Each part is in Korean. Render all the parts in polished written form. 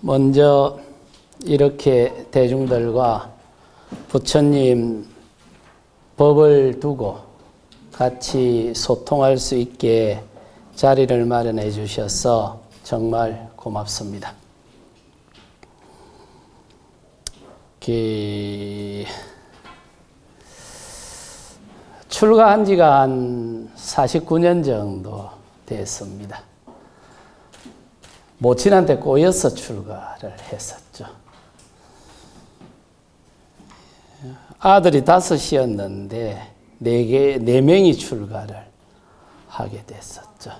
먼저 이렇게 대중들과 부처님 법을 두고 같이 소통할 수 있게 자리를 마련해 주셔서 정말 고맙습니다. 출가한 지가 한 49년 정도 됐습니다. 모친한테 꼬여서 출가를 했었죠. 아들이 5이었는데 4명이 출가를 하게 됐었죠.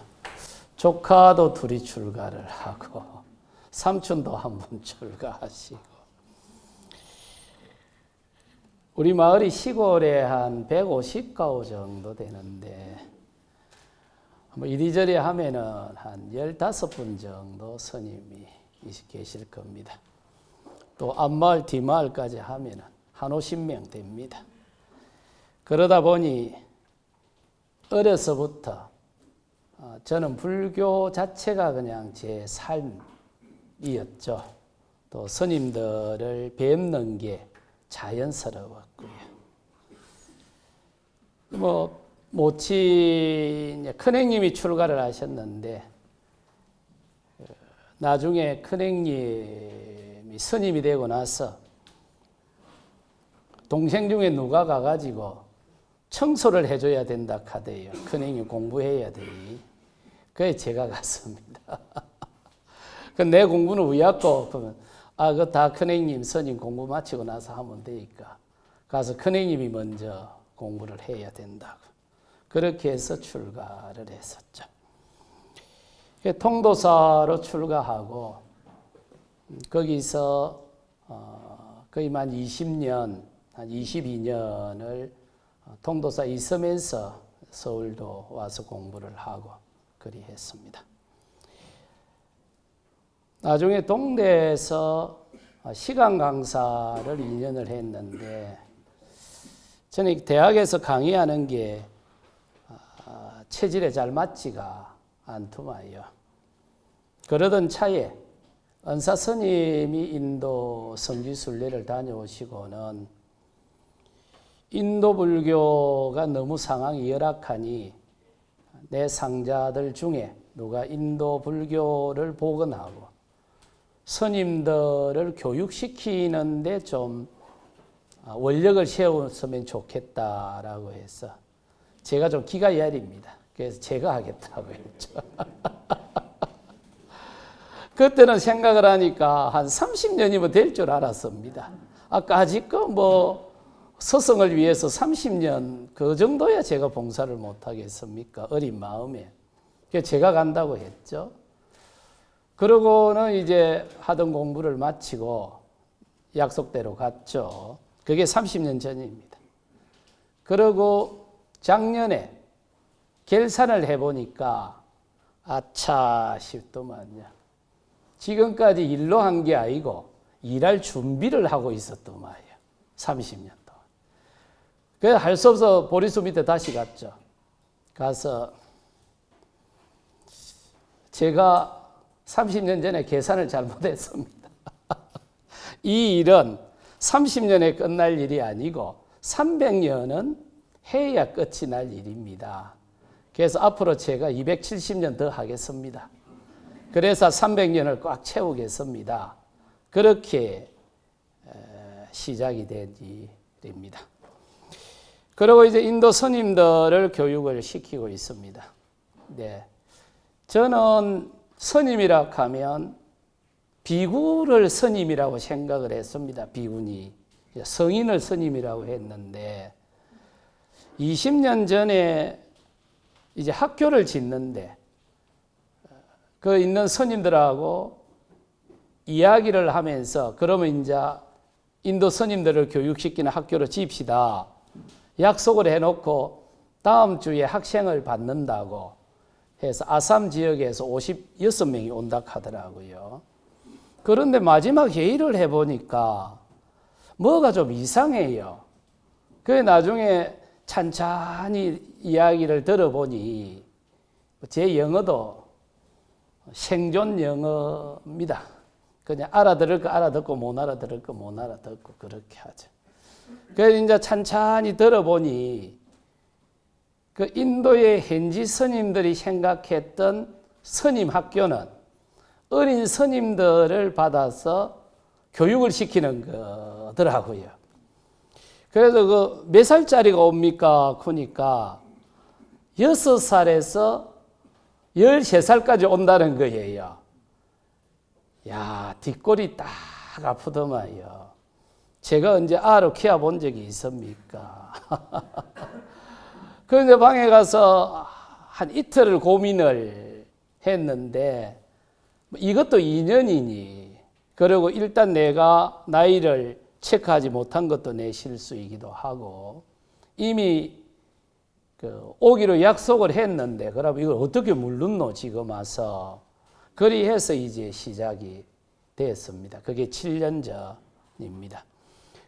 조카도 2이 출가를 하고 삼촌도 한 번 출가하시고. 우리 마을이 시골에 한 150가구 정도 되는데 이리저리 하면은 한 15분 정도 스님이 계실 겁니다. 또 앞마을 뒷마을까지 하면은 한 50명 됩니다. 그러다 보니 어려서부터 저는 불교 자체가 그냥 제 삶이었죠. 또 스님들을 뵙는 게 자연스러웠고요. 모친 큰형님이 출가를 하셨는데 나중에 큰형님이 스님이 되고 나서 동생 중에 누가 가가지고 청소를 해줘야 된다 카대요. 큰형님 공부해야 되니. 그래 제가 갔습니다. 내 공부는 왜 왔고? 그러면 그거 다 큰형님 스님 공부 마치고 나서 하면 되니까 가서 큰형님이 먼저 공부를 해야 된다고. 그렇게 해서 출가를 했었죠. 통도사로 출가하고 거기서 거의 한 20년, 한 22년을 통도사 있으면서 서울도 와서 공부를 하고 그리 했습니다. 나중에 동대에서 시간 강사를 2년을 했는데 저는 대학에서 강의하는 게 체질에 잘 맞지가 않더만요. 그러던 차에 은사 스님이 인도 성지순례를 다녀오시고는 인도 불교가 너무 상황이 열악하니 내 상자들 중에 누가 인도 불교를 복원하고 스님들을 교육시키는데 좀 원력을 세웠으면 좋겠다라고 해서 제가 좀 기가 야립니다. 그래서 제가 하겠다고 했죠. 그때는 생각을 하니까 한 30년이면 될 줄 알았습니다. 아직껏 스승을 위해서 30년 그 정도야 제가 봉사를 못 하겠습니까? 어린 마음에. 그래서 제가 간다고 했죠. 그러고는 이제 하던 공부를 마치고 약속대로 갔죠. 그게 30년 전입니다. 그리고 작년에 결산을 해보니까 아차 싶더만요. 지금까지 일로 한 게 아니고 일할 준비를 하고 있었던 말이에요. 30년 동안. 그래서 할 수 없어 보리수 밑에 다시 갔죠. 가서 제가 30년 전에 계산을 잘못했습니다. 이 일은 30년에 끝날 일이 아니고 300년은 해야 끝이 날 일입니다. 그래서 앞으로 제가 270년 더 하겠습니다. 그래서 300년을 꽉 채우겠습니다. 그렇게 시작이 된 일입니다. 그리고 이제 인도 스님들을 교육을 시키고 있습니다. 네. 저는 스님이라 하면 비구를 스님이라고 생각을 했습니다. 비구니. 성인을 스님이라고 했는데 20년 전에 이제 학교를 짓는데 그 있는 스님들하고 이야기를 하면서 그러면 이제 인도 스님들을 교육시키는 학교를 지읍시다. 약속을 해놓고 다음 주에 학생을 받는다고 해서 아삼 지역에서 56명이 온다 하더라고요. 그런데 마지막 회의를 해보니까 뭐가 좀 이상해요. 그래 나중에 찬찬히 이야기를 들어보니 제 영어도 생존 영어입니다. 그냥 알아들을 거 알아듣고 못 알아들을 거 못 알아듣고 그렇게 하죠. 그래서 이제 찬찬히 들어보니 그 인도의 현지 스님들이 생각했던 스님 학교는 어린 스님들을 받아서 교육을 시키는 거더라고요. 그래서 그 몇 살짜리가 옵니까? 그러니까 6살에서 13살까지 온다는 거예요. 야, 뒷골이 딱 아프더만요. 제가 언제 아로 키워본 적이 있습니까? 그런데 방에 가서 한 이틀을 고민을 했는데 이것도 인연이니 그리고 일단 내가 나이를 체크하지 못한 것도 내 실수이기도 하고 이미 오기로 약속을 했는데 그럼 이걸 어떻게 물렀노 지금 와서 그리해서 이제 시작이 됐습니다. 그게 7년 전입니다.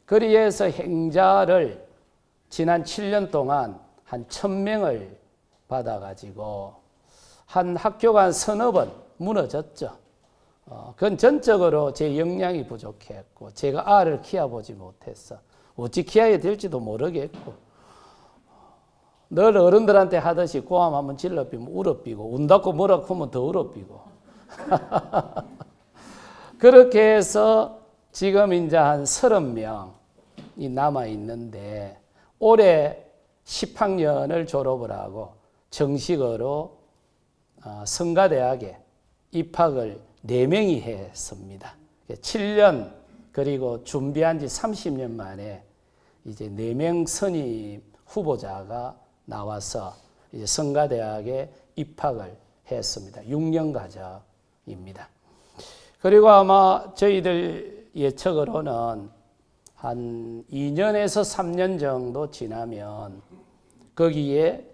그리해서 행자를 지난 7년 동안 한 1000명을 받아가지고 한 학교가 한 서너 번 무너졌죠. 그건 전적으로 제 역량이 부족했고 제가 알을 키워보지 못했어. 어찌 키워야 될지도 모르겠고 늘 어른들한테 하듯이 고함 한번 질러비면 울어비고 운다고 뭐라 하면 더 울어비고 그렇게 해서 지금 이제 한 30명이 남아있는데 올해 10학년을 졸업을 하고 정식으로 성가대학에 입학을 4명이 했습니다. 7년 그리고 준비한 지 30년 만에 이제 4명 선임 후보자가 나와서 이제 성가대학에 입학을 했습니다. 6년 과정입니다. 그리고 아마 저희들 예측으로는 한 2년에서 3년 정도 지나면 거기에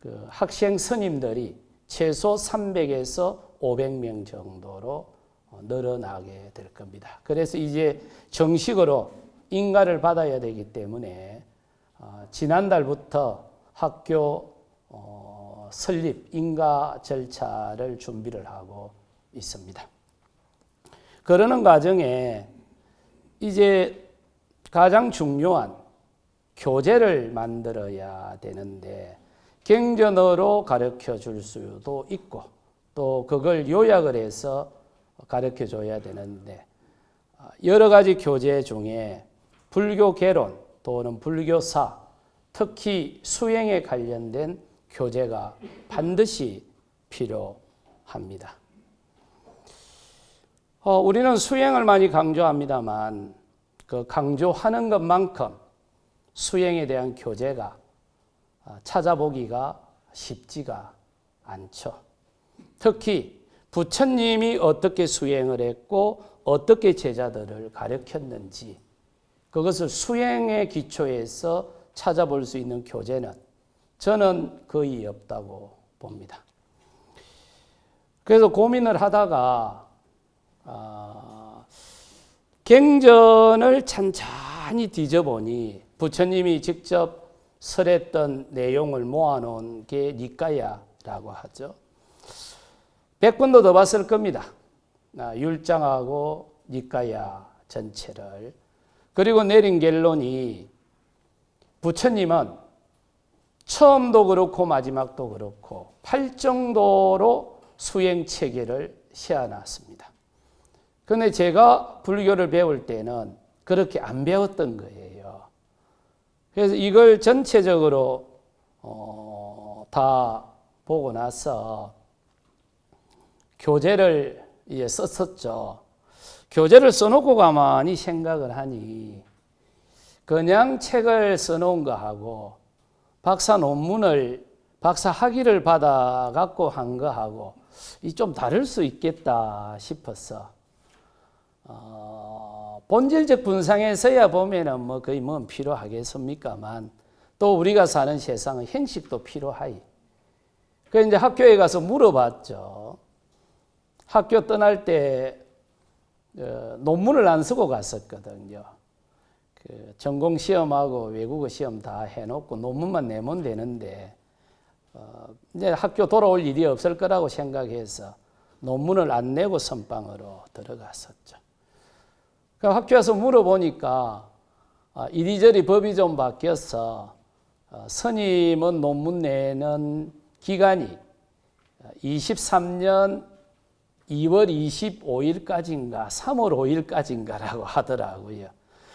그 학생 선임들이 최소 300에서 500명 정도로 늘어나게 될 겁니다. 그래서 이제 정식으로 인가를 받아야 되기 때문에 지난달부터 학교 설립 인가 절차를 준비를 하고 있습니다. 그러는 과정에 이제 가장 중요한 교재를 만들어야 되는데 경전어로 가르쳐 줄 수도 있고 또 그걸 요약을 해서 가르쳐 줘야 되는데 여러 가지 교재 중에 불교 개론 또는 불교사 특히 수행에 관련된 교재가 반드시 필요합니다. 우리는 수행을 많이 강조합니다만 그 강조하는 것만큼 수행에 대한 교재가 찾아보기가 쉽지가 않죠. 특히 부처님이 어떻게 수행을 했고 어떻게 제자들을 가르쳤는지 그것을 수행의 기초에서 찾아볼 수 있는 교재는 저는 거의 없다고 봅니다. 그래서 고민을 하다가 경전을 찬찬히 뒤져보니 부처님이 직접 설했던 내용을 모아놓은 게 니까야라고 하죠. 100번도 더 봤을 겁니다. 율장하고 니까야 전체를. 그리고 내린 결론이 부처님은 처음도 그렇고 마지막도 그렇고 8정도로 수행 체계를 세워놨습니다. 그런데 제가 불교를 배울 때는 그렇게 안 배웠던 거예요. 그래서 이걸 전체적으로 다 보고 나서 교재를 이제 썼었죠. 교재를 써놓고 가만히 생각을 하니 그냥 책을 써놓은 거하고 박사 논문을 박사 학위를 받아 갖고 한 거하고 이 좀 다를 수 있겠다 싶어서 본질적 분상에서야 보면은 뭐 거의 뭐 필요하겠습니까만 또 우리가 사는 세상은 형식도 필요하이. 그래서 이제 학교에 가서 물어봤죠. 학교 떠날 때 논문을 안 쓰고 갔었거든요. 그 전공 시험하고 외국어 시험 다 해놓고 논문만 내면 되는데 이제 학교 돌아올 일이 없을 거라고 생각해서 논문을 안 내고 선방으로 들어갔었죠. 그 학교에서 물어보니까 이리저리 법이 좀 바뀌어서 스님은 논문 내는 기간이 23년 2월 25일까지인가 3월 5일까지인가라고 하더라고요.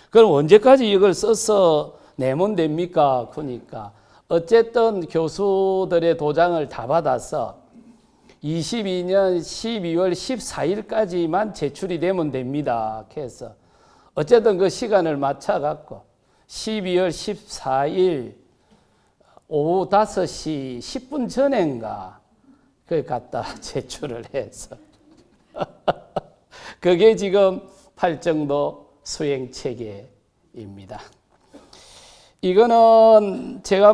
그럼 언제까지 이걸 써서 내면 됩니까? 그러니까 어쨌든 교수들의 도장을 다 받아서 22년 12월 14일까지만 제출이 되면 됩니다. 그래서 어쨌든 그 시간을 맞춰갖고 12월 14일 오후 5시 10분 전인가 그 갖다 제출을 해서 그게 지금 팔정도 수행체계입니다. 이거는 제가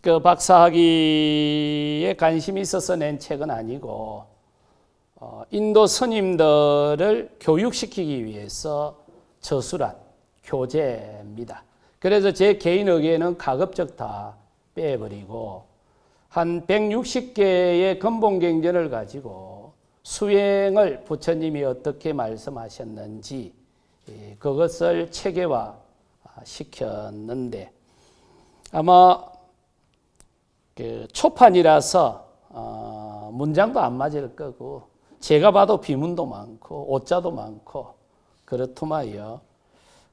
그 박사학위에 관심이 있어서 낸 책은 아니고 인도 스님들을 교육시키기 위해서 저술한 교재입니다. 그래서 제 개인 의견은 가급적 다 빼버리고 한 160개의 근본경전을 가지고 수행을 부처님이 어떻게 말씀하셨는지 그것을 체계화 시켰는데 아마 그 초판이라서 문장도 안 맞을 거고 제가 봐도 비문도 많고 오자도 많고 그렇더만요.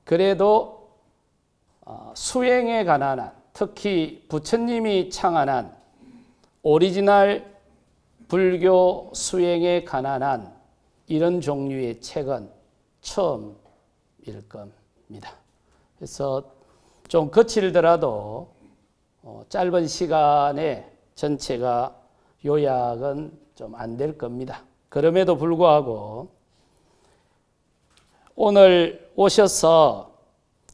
그래도 수행에 관한 한 특히 부처님이 창안한 오리지널 불교 수행에 관한 한 이런 종류의 책은 처음일 겁니다. 그래서 좀 거칠더라도 짧은 시간에 전체가 요약은 좀 안 될 겁니다. 그럼에도 불구하고 오늘 오셔서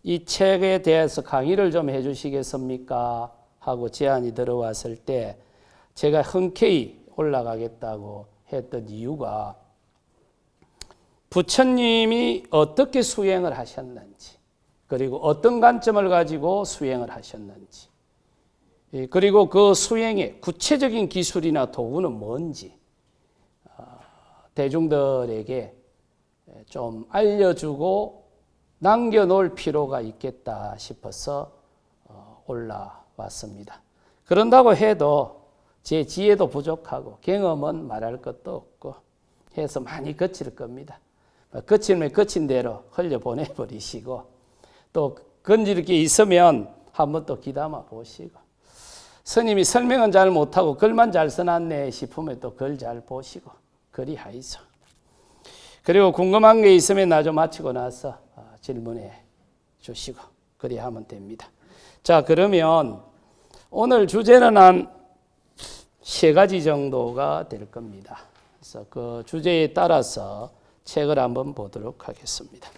이 책에 대해서 강의를 좀 해 주시겠습니까? 하고 제안이 들어왔을 때 제가 흔쾌히 올라가겠다고 했던 이유가 부처님이 어떻게 수행을 하셨는지 그리고 어떤 관점을 가지고 수행을 하셨는지 그리고 그 수행의 구체적인 기술이나 도구는 뭔지 대중들에게 좀 알려주고 남겨놓을 필요가 있겠다 싶어서 올라왔습니다. 그런다고 해도 제 지혜도 부족하고 경험은 말할 것도 없고 해서 많이 거칠 겁니다. 거치면 거친 대로 흘려보내버리시고 또 건질 게 있으면 한번 또 귀담아 보시고 스님이 설명은 잘 못하고 글만 잘 써놨네 싶으면 또 글 잘 보시고 그리 하이소. 그리고 궁금한 게 있으면 나중 마치고 나서 질문해 주시고 그리 하면 됩니다. 자, 그러면 오늘 주제는 한 3가지 정도가 될 겁니다. 그래서 그 주제에 따라서 책을 한번 보도록 하겠습니다.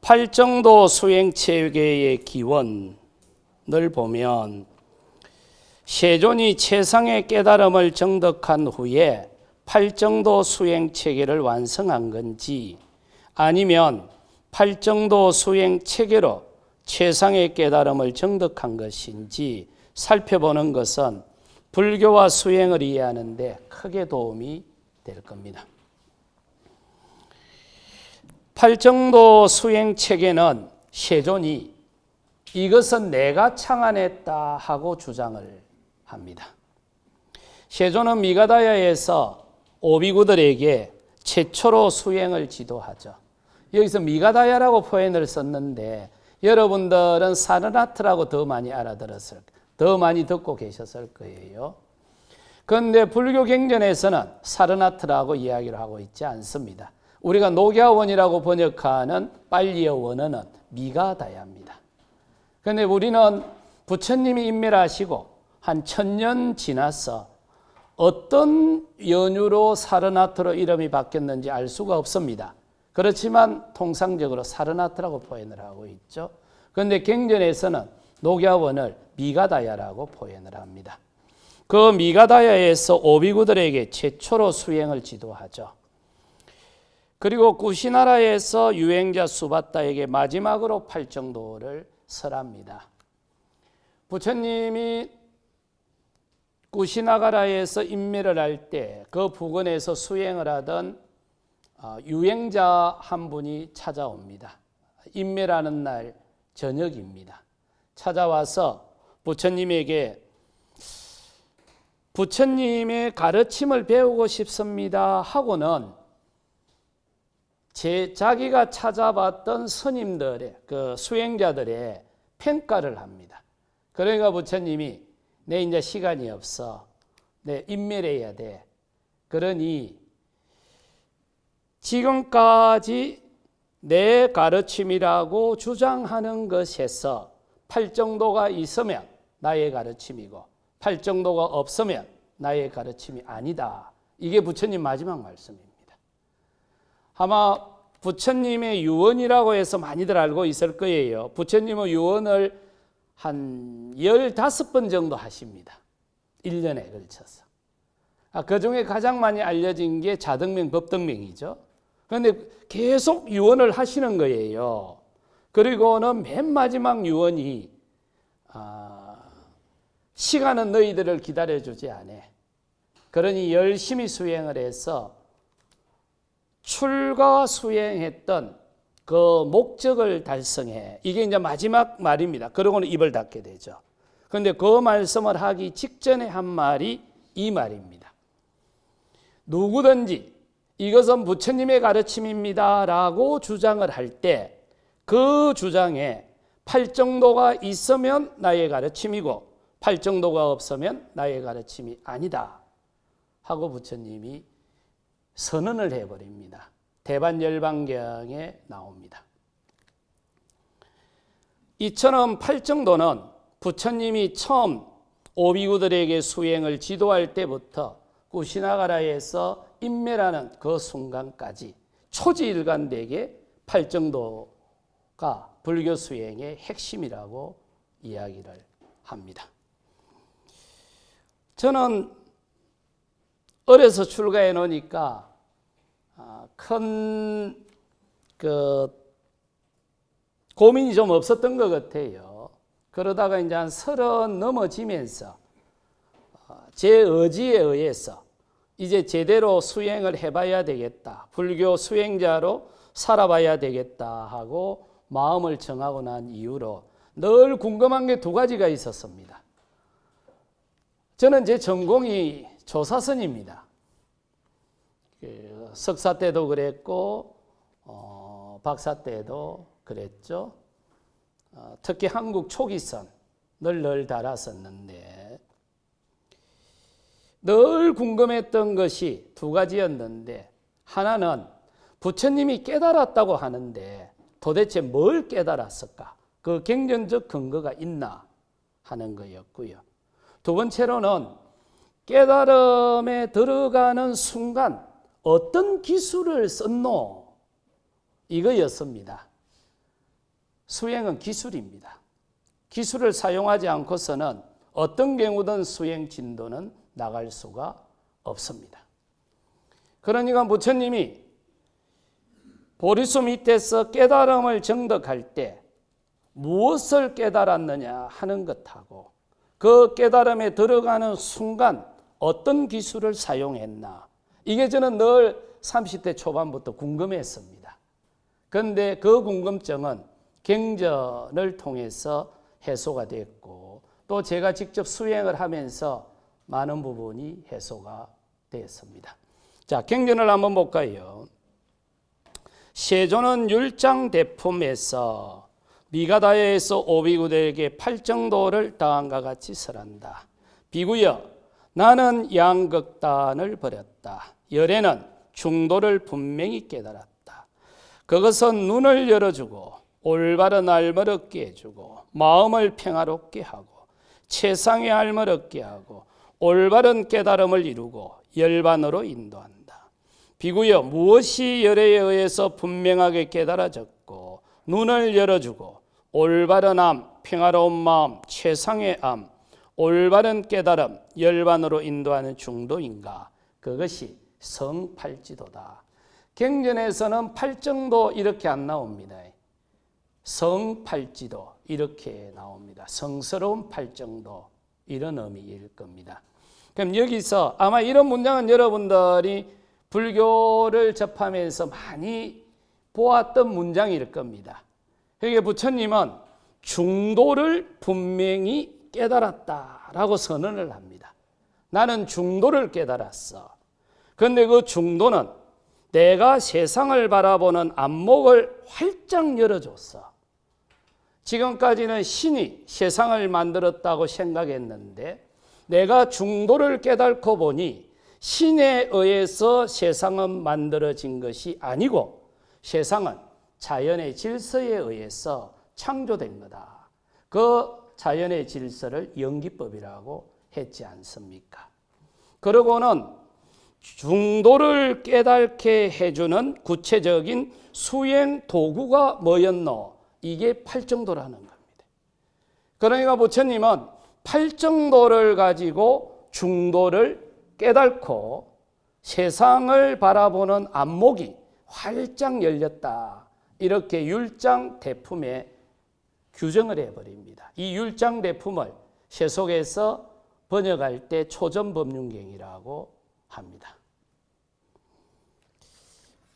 팔정도 수행체계의 기원을 보면 세존이 최상의 깨달음을 정득한 후에 팔정도 수행체계를 완성한 건지 아니면 팔정도 수행체계로 최상의 깨달음을 정득한 것인지 살펴보는 것은 불교와 수행을 이해하는 데 크게 도움이 될 겁니다. 팔정도 수행체계는 세존이 이것은 내가 창안했다 하고 주장을 합니다. 세존은 미가다야에서 오비구들에게 최초로 수행을 지도하죠. 여기서 미가다야라고 표현을 썼는데 여러분들은 사르나트라고 더 많이 더 많이 듣고 계셨을 거예요. 그런데 불교 경전에서는 사르나트라고 이야기를 하고 있지 않습니다. 우리가 녹야원이라고 번역하는 빨리어 원어는 미가다야입니다. 그런데 우리는 부처님이 인멸하시고 한 1000년 지나서 어떤 연유로 사르나트로 이름이 바뀌었는지 알 수가 없습니다. 그렇지만 통상적으로 사르나트라고 표현을 하고 있죠. 그런데 경전에서는 녹야원을 미가다야라고 표현을 합니다. 그 미가다야에서 오비구들에게 최초로 수행을 지도하죠. 그리고 구시나라에서 유행자 수바타에게 마지막으로 팔정도를 설합니다. 부처님이 쿠시나가라에서 인매를 할 때 그 부근에서 수행을 하던 유행자 한 분이 찾아옵니다. 인매라는 날 저녁입니다. 찾아와서 부처님에게 부처님의 가르침을 배우고 싶습니다 하고는 자기가 찾아봤던 스님들의 그 수행자들의 평가를 합니다. 그러니까 부처님이 내 이제 시간이 없어. 내 인멸해야 돼. 그러니 지금까지 내 가르침이라고 주장하는 것에서 팔정도가 있으면 나의 가르침이고 팔정도가 없으면 나의 가르침이 아니다. 이게 부처님 마지막 말씀입니다. 아마 부처님의 유언이라고 해서 많이들 알고 있을 거예요. 부처님의 유언을 한 15번 정도 하십니다. 1년에 걸쳐서. 그 중에 가장 많이 알려진 게 자등명, 법등명이죠. 그런데 계속 유언을 하시는 거예요. 그리고는 맨 마지막 유언이 시간은 너희들을 기다려주지 않아. 그러니 열심히 수행을 해서 출가 수행했던 그 목적을 달성해. 이게 이제 마지막 말입니다. 그러고는 입을 닫게 되죠. 그런데 그 말씀을 하기 직전에 한 말이 이 말입니다. 누구든지 이것은 부처님의 가르침입니다 라고 주장을 할 때 그 주장에 팔정도가 있으면 나의 가르침이고 팔정도가 없으면 나의 가르침이 아니다 하고 부처님이 선언을 해버립니다. 대반열반경에 나옵니다. 이처럼 팔정도는 부처님이 처음 오비구들에게 수행을 지도할 때부터 쿠시나가라에서 인매라는 그 순간까지 초지일관되게 팔정도가 불교 수행의 핵심이라고 이야기를 합니다. 저는 어려서 출가해 놓으니까 큰 고민이 좀 없었던 것 같아요. 그러다가 이제 한 30 넘어지면서 제 의지에 의해서 이제 제대로 수행을 해봐야 되겠다. 불교 수행자로 살아봐야 되겠다 하고 마음을 정하고 난 이후로 늘 궁금한 게 2가지가 있었습니다. 저는 제 전공이 조사선입니다. 석사 때도 그랬고 박사 때도 그랬죠. 특히 한국 초기선을 늘 달았었는데 늘 궁금했던 것이 2가지였는데 하나는 부처님이 깨달았다고 하는데 도대체 뭘 깨달았을까? 그 경전적 근거가 있나 하는 거였고요. 2번째로는 깨달음에 들어가는 순간 어떤 기술을 썼노? 이거였습니다. 수행은 기술입니다. 기술을 사용하지 않고서는 어떤 경우든 수행 진도는 나갈 수가 없습니다. 그러니까 부처님이 보리수 밑에서 깨달음을 정득할 때 무엇을 깨달았느냐 하는 것하고 그 깨달음에 들어가는 순간 어떤 기술을 사용했나, 이게 저는 늘 30대 초반부터 궁금했습니다. 그런데 그 궁금증은 경전을 통해서 해소가 됐고 또 제가 직접 수행을 하면서 많은 부분이 해소가 되었습니다. 자, 경전을 한번 볼까요? 세조는 율장대품에서 미가다야에서 오비구들에게 팔정도를 다음과 같이 설한다. 비구여, 나는 양극단을 버렸다. 열애는 중도를 분명히 깨달았다. 그것은 눈을 열어주고 올바른 알을 얻게 해주고 마음을 평화롭게 하고 최상의 알을 얻게 하고 올바른 깨달음을 이루고 열반으로 인도한다. 비구여, 무엇이 열애에 의해서 분명하게 깨달아졌고 눈을 열어주고 올바른 암, 평화로운 마음, 최상의 암, 올바른 깨달음, 열반으로 인도하는 중도인가? 그것이 성팔지도다. 경전에서는 팔정도 이렇게 안 나옵니다. 성팔지도 이렇게 나옵니다. 성스러운 팔정도, 이런 의미일 겁니다. 그럼 여기서 아마 이런 문장은 여러분들이 불교를 접하면서 많이 보았던 문장일 겁니다. 그러니까 부처님은 중도를 분명히 깨달았다라고 선언을 합니다. 나는 중도를 깨달았어. 그런데 그 중도는 내가 세상을 바라보는 안목을 활짝 열어줬어. 지금까지는 신이 세상을 만들었다고 생각했는데 내가 중도를 깨닫고 보니 신에 의해서 세상은 만들어진 것이 아니고 세상은 자연의 질서에 의해서 창조된 거다. 그 자연의 질서를 연기법이라고 했지 않습니까? 그러고는 중도를 깨닫게 해주는 구체적인 수행 도구가 뭐였노? 이게 팔정도라는 겁니다. 그러니까 부처님은 팔정도를 가지고 중도를 깨닫고 세상을 바라보는 안목이 활짝 열렸다. 이렇게 율장대품에 규정을 해버립니다. 이 율장대품을 세속에서 번역할 때 초전법륜경이라고 합니다.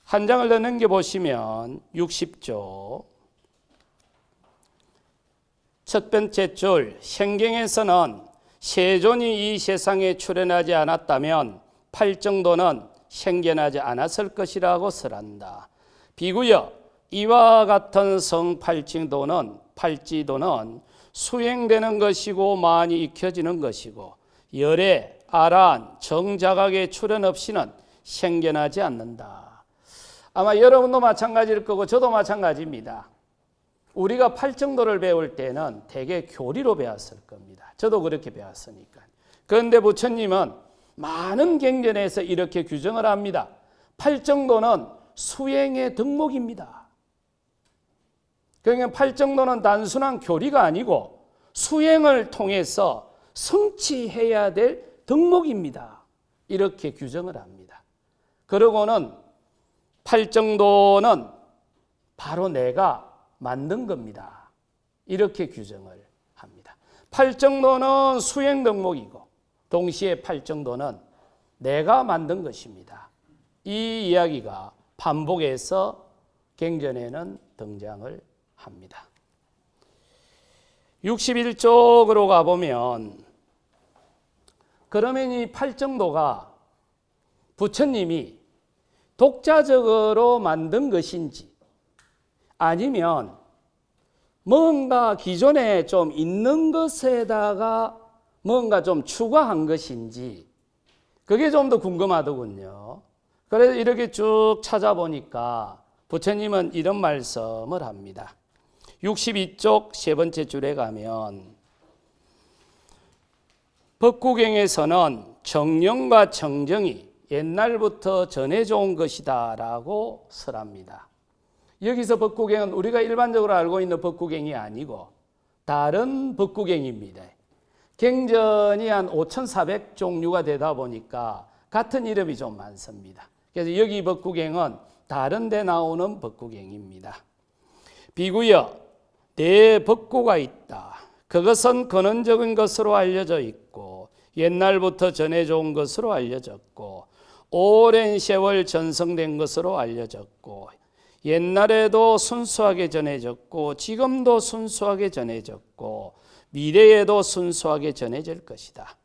한 장을 더 넘겨보시면 60조 첫 번째 줄 생경에서는 세존이 이 세상에 출현하지 않았다면 팔정도는 생겨나지 않았을 것이라고 설한다. 비구여 이와 같은 성팔정도는 팔지도는 수행되는 것이고 많이 익혀지는 것이고 열애, 아란, 정자각의 출현 없이는 생겨나지 않는다. 아마 여러분도 마찬가지일 거고 저도 마찬가지입니다. 우리가 팔정도를 배울 때는 대개 교리로 배웠을 겁니다. 저도 그렇게 배웠으니까. 그런데 부처님은 많은 경전에서 이렇게 규정을 합니다. 팔정도는 수행의 덕목입니다. 그러니까 팔정도는 단순한 교리가 아니고 수행을 통해서 성취해야 될 덕목입니다. 이렇게 규정을 합니다. 그러고는 팔정도는 바로 내가 만든 겁니다. 이렇게 규정을 합니다. 팔정도는 수행 덕목이고 동시에 팔정도는 내가 만든 것입니다. 이 이야기가 반복해서 경전에는 등장을 합니다. 61쪽으로 가보면 그러면 이 팔정도가 부처님이 독자적으로 만든 것인지 아니면 뭔가 기존에 좀 있는 것에다가 뭔가 좀 추가한 것인지 그게 좀 더 궁금하더군요. 그래서 이렇게 쭉 찾아보니까 부처님은 이런 말씀을 합니다. 62쪽 세 번째 줄에 가면 법구경에서는 정령과 청정이 옛날부터 전해져 온 것이다 라고 설합니다. 여기서 법구경은 우리가 일반적으로 알고 있는 법구경이 아니고 다른 법구경입니다. 경전이 한 5,400종류가 되다 보니까 같은 이름이 좀 많습니다. 그래서 여기 법구경은 다른 데 나오는 법구경입니다. 비구여 네 법구가 있다. 그것은 근원적인 것으로 알려져 있고 옛날부터 전해져 온 것으로 알려졌고 오랜 세월 전성된 것으로 알려졌고 옛날에도 순수하게 전해졌고 지금도 순수하게 전해졌고 미래에도 순수하게 전해질 것이다.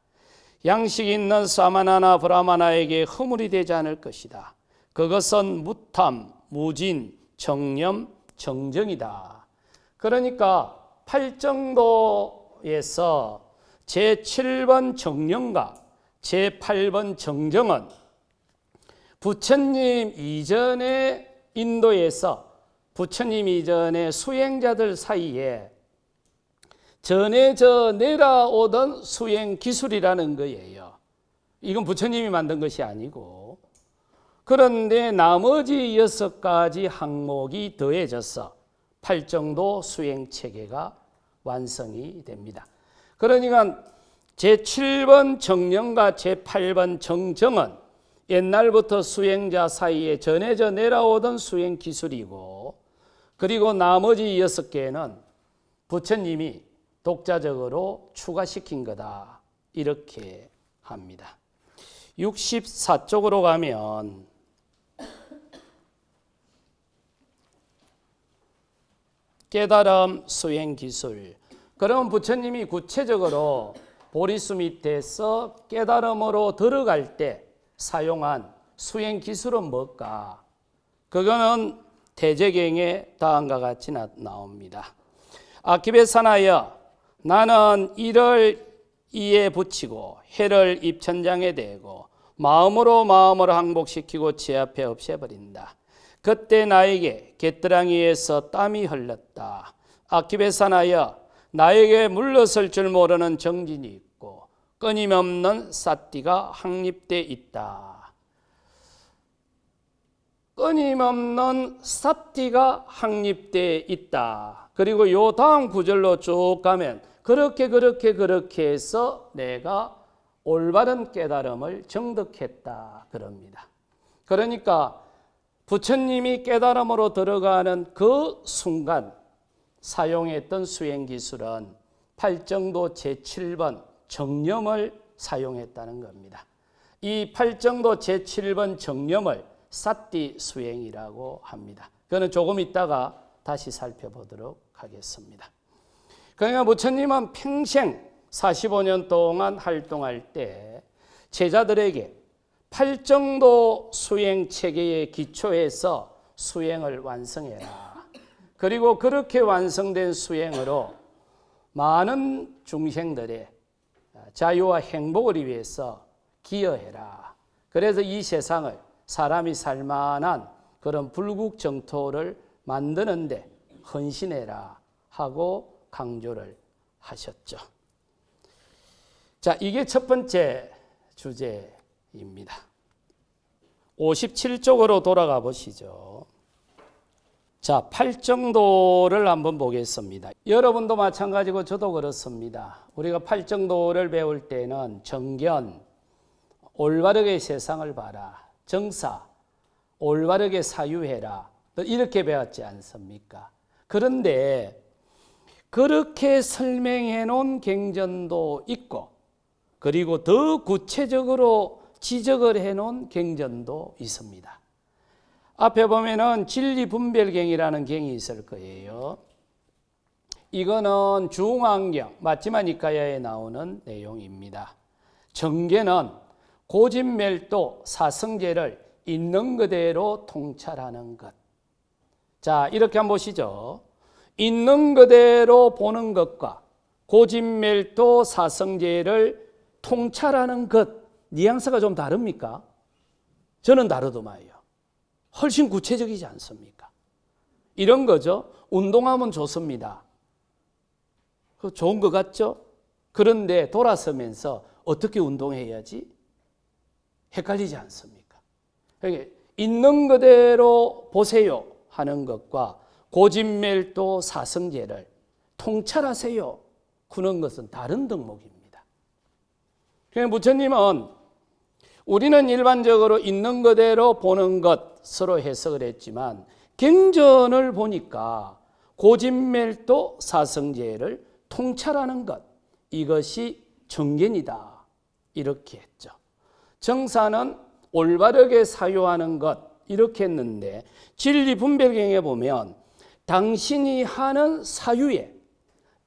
양식 있는 사마나나 브라마나에게 허물이 되지 않을 것이다. 그것은 무탐, 무진, 정념, 정정이다. 그러니까 팔정도에서 제7번 정념과 제8번 정정은 부처님 이전에 인도에서 부처님 이전의 수행자들 사이에 전해져 내려오던 수행 기술이라는 거예요. 이건 부처님이 만든 것이 아니고 그런데 나머지 6가지 항목이 더해져서 팔정도 수행체계가 완성이 됩니다. 그러니까 제7번 정령과 제8번 정정은 옛날부터 수행자 사이에 전해져 내려오던 수행 기술이고 그리고 나머지 6개는 부처님이 독자적으로 추가시킨 거다. 이렇게 합니다. 64쪽으로 가면 깨달음 수행 기술. 그럼 부처님이 구체적으로 보리수 밑에서 깨달음으로 들어갈 때 사용한 수행 기술은 뭘까? 그거는 대제경에 다음과 같이 나옵니다. 아키베사나여, 나는 이를 이에 붙이고 해를 입천장에 대고 마음으로 항복시키고 제 앞에 없애버린다. 그때 나에게 갯드랑이에서 땀이 흘렀다. 아키베사나여, 나에게 물러설 줄 모르는 정진이 있고 끊임없는 사띠가 확립돼 있다. 끊임없는 사띠가 확립돼 있다. 그리고 요 다음 구절로 쭉 가면 그렇게 해서 내가 올바른 깨달음을 정득했다 그럽니다. 그러니까 부처님이 깨달음으로 들어가는 그 순간 사용했던 수행기술은 팔정도 제7번 정념을 사용했다는 겁니다. 이 팔정도 제7번 정념을 사띠 수행이라고 합니다. 그거는 조금 있다가 다시 살펴보도록 하겠습니다. 그러니까 부처님은 평생 45년 동안 활동할 때 제자들에게 팔정도 수행 체계에 기초해서 수행을 완성해라. 그리고 그렇게 완성된 수행으로 많은 중생들의 자유와 행복을 위해서 기여해라. 그래서 이 세상을 사람이 살만한 그런 불국정토를 만드는데 헌신해라 하고 강조를 하셨죠. 자, 이게 첫 번째 주제입니다. 57쪽으로 돌아가 보시죠. 자, 팔정도를 한번 보겠습니다. 여러분도 마찬가지고 저도 그렇습니다. 우리가 팔정도를 배울 때는 정견, 올바르게 세상을 봐라, 정사, 올바르게 사유해라, 이렇게 배웠지 않습니까? 그런데 그렇게 설명해 놓은 경전도 있고 그리고 더 구체적으로 지적을 해 놓은 경전도 있습니다. 앞에 보면은 진리분별경이라는 경이 있을 거예요. 이거는 중앙경 마지마니까야에 나오는 내용입니다. 정계는 고진멸도 사성제를 있는 그대로 통찰하는 것. 자, 이렇게 한번 보시죠. 있는 그대로 보는 것과 고진멸도 사성제를 통찰하는 것, 뉘앙스가 좀 다릅니까? 저는 다르더만요. 훨씬 구체적이지 않습니까? 이런 거죠. 운동하면 좋습니다. 좋은 것 같죠? 그런데 돌아서면서 어떻게 운동해야지? 헷갈리지 않습니까? 있는 그대로 보세요 하는 것과 고진멸도 사성제를 통찰하세요 그런 것은 다른 덕목입니다. 그러니까 부처님은 우리는 일반적으로 있는 그대로 보는 것으로 해석을 했지만 경전을 보니까 고진멸도 사성제를 통찰하는 것, 이것이 정견이다 이렇게 했죠. 정사는 올바르게 사유하는 것 이렇게 했는데 진리분별경에 보면 당신이 하는 사유에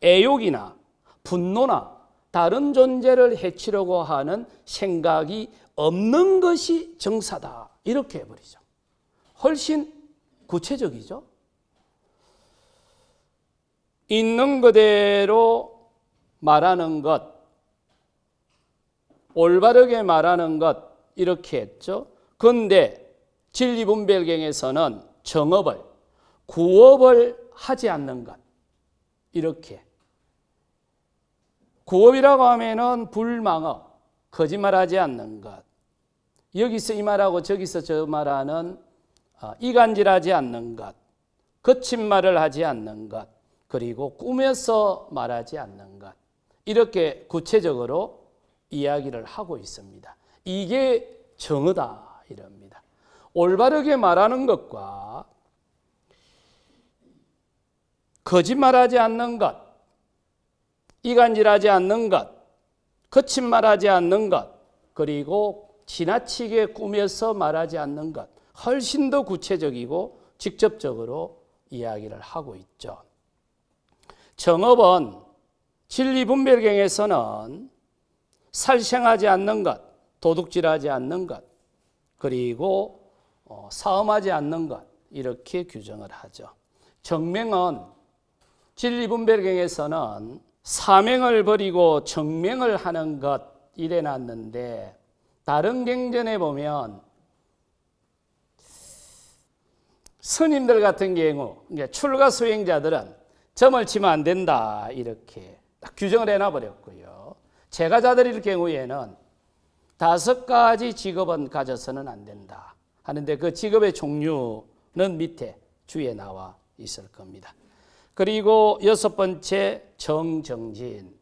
애욕이나 분노나 다른 존재를 해치려고 하는 생각이 없는 것이 정사다 이렇게 해버리죠. 훨씬 구체적이죠. 있는 그대로 말하는 것, 올바르게 말하는 것 이렇게 했죠. 그런데 진리분별경에서는 정업을, 구업을 하지 않는 것 이렇게. 구업이라고 하면은 불망업, 거짓말하지 않는 것. 여기서 이 말하고 저기서 저 말하는 이간질하지 않는 것, 거친 말을 하지 않는 것, 그리고 꾸며서 말하지 않는 것. 이렇게 구체적으로 이야기를 하고 있습니다. 이게 정의다 이럽니다. 올바르게 말하는 것과 거짓말하지 않는 것, 이간질하지 않는 것, 거친 말하지 않는 것, 그리고 지나치게 꾸며서 말하지 않는 것, 훨씬 더 구체적이고 직접적으로 이야기를 하고 있죠. 정업은 진리분별경에서는 살생하지 않는 것, 도둑질하지 않는 것, 그리고 사음하지 않는 것, 이렇게 규정을 하죠. 정맹은 진리분별경에서는 사맹을 버리고 정맹을 하는 것 이래 놨는데, 다른 경전에 보면 스님들 같은 경우 출가 수행자들은 점을 치면 안 된다 이렇게 딱 규정을 해놔버렸고요. 제가자들일 경우에는 5가지 직업은 가져서는 안 된다 하는데, 그 직업의 종류는 밑에 주에 나와 있을 겁니다. 그리고 6번째 정정진,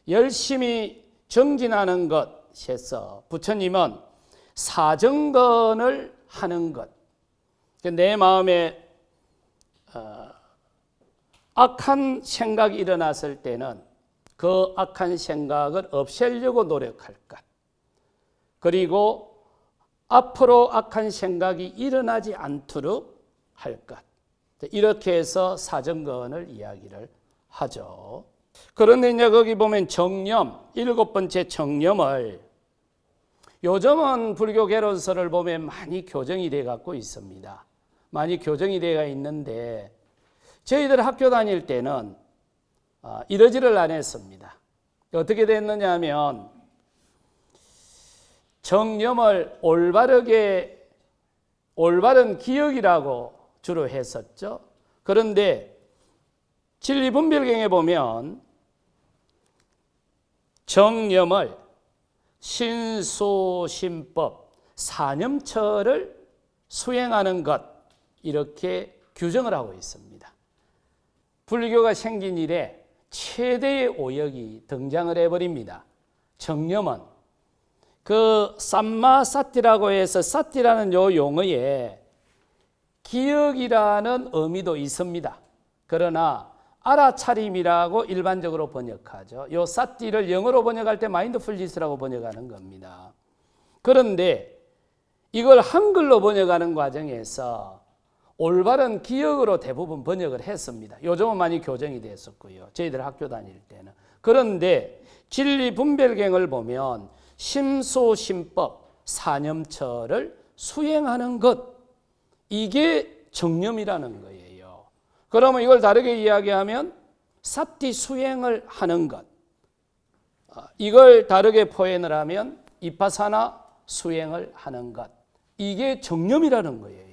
열심히 정진하는 것에서 부처님은 사정건을 하는 것, 내 마음에 악한 생각이 일어났을 때는 그 악한 생각을 없애려고 노력할 것, 그리고 앞으로 악한 생각이 일어나지 않도록 할 것, 이렇게 해서 사정건을 이야기를 하죠. 그런데 이제 거기 보면 정념, 7번째 정념을 요즘은 불교 개론서를 보면 많이 교정이 돼 갖고 있습니다. 많이 교정이 되어 있는데, 저희들 학교 다닐 때는 이러지를 않았습니다. 어떻게 됐느냐 하면 정념을 올바른 기억이라고 주로 했었죠. 그런데 진리분별경에 보면 정념을 신소신법, 사념처를 수행하는 것, 이렇게 규정을 하고 있습니다. 불교가 생긴 이래 최대의 오역이 등장을 해버립니다. 정념은 그 삼마사티라고 해서, 사티라는 요 용어에 기억이라는 의미도 있습니다. 그러나 알아차림이라고 일반적으로 번역하죠. 요 사티를 영어로 번역할 때 마인드풀니스라고 번역하는 겁니다. 그런데 이걸 한글로 번역하는 과정에서 올바른 기억으로 대부분 번역을 했습니다. 요즘은 많이 교정이 됐었고요. 저희들 학교 다닐 때는. 그런데 진리분별경을 보면 심소심법, 사념처를 수행하는 것, 이게 정념이라는 거예요. 그러면 이걸 다르게 이야기하면 사티 수행을 하는 것, 이걸 다르게 표현을 하면 이파사나 수행을 하는 것, 이게 정념이라는 거예요.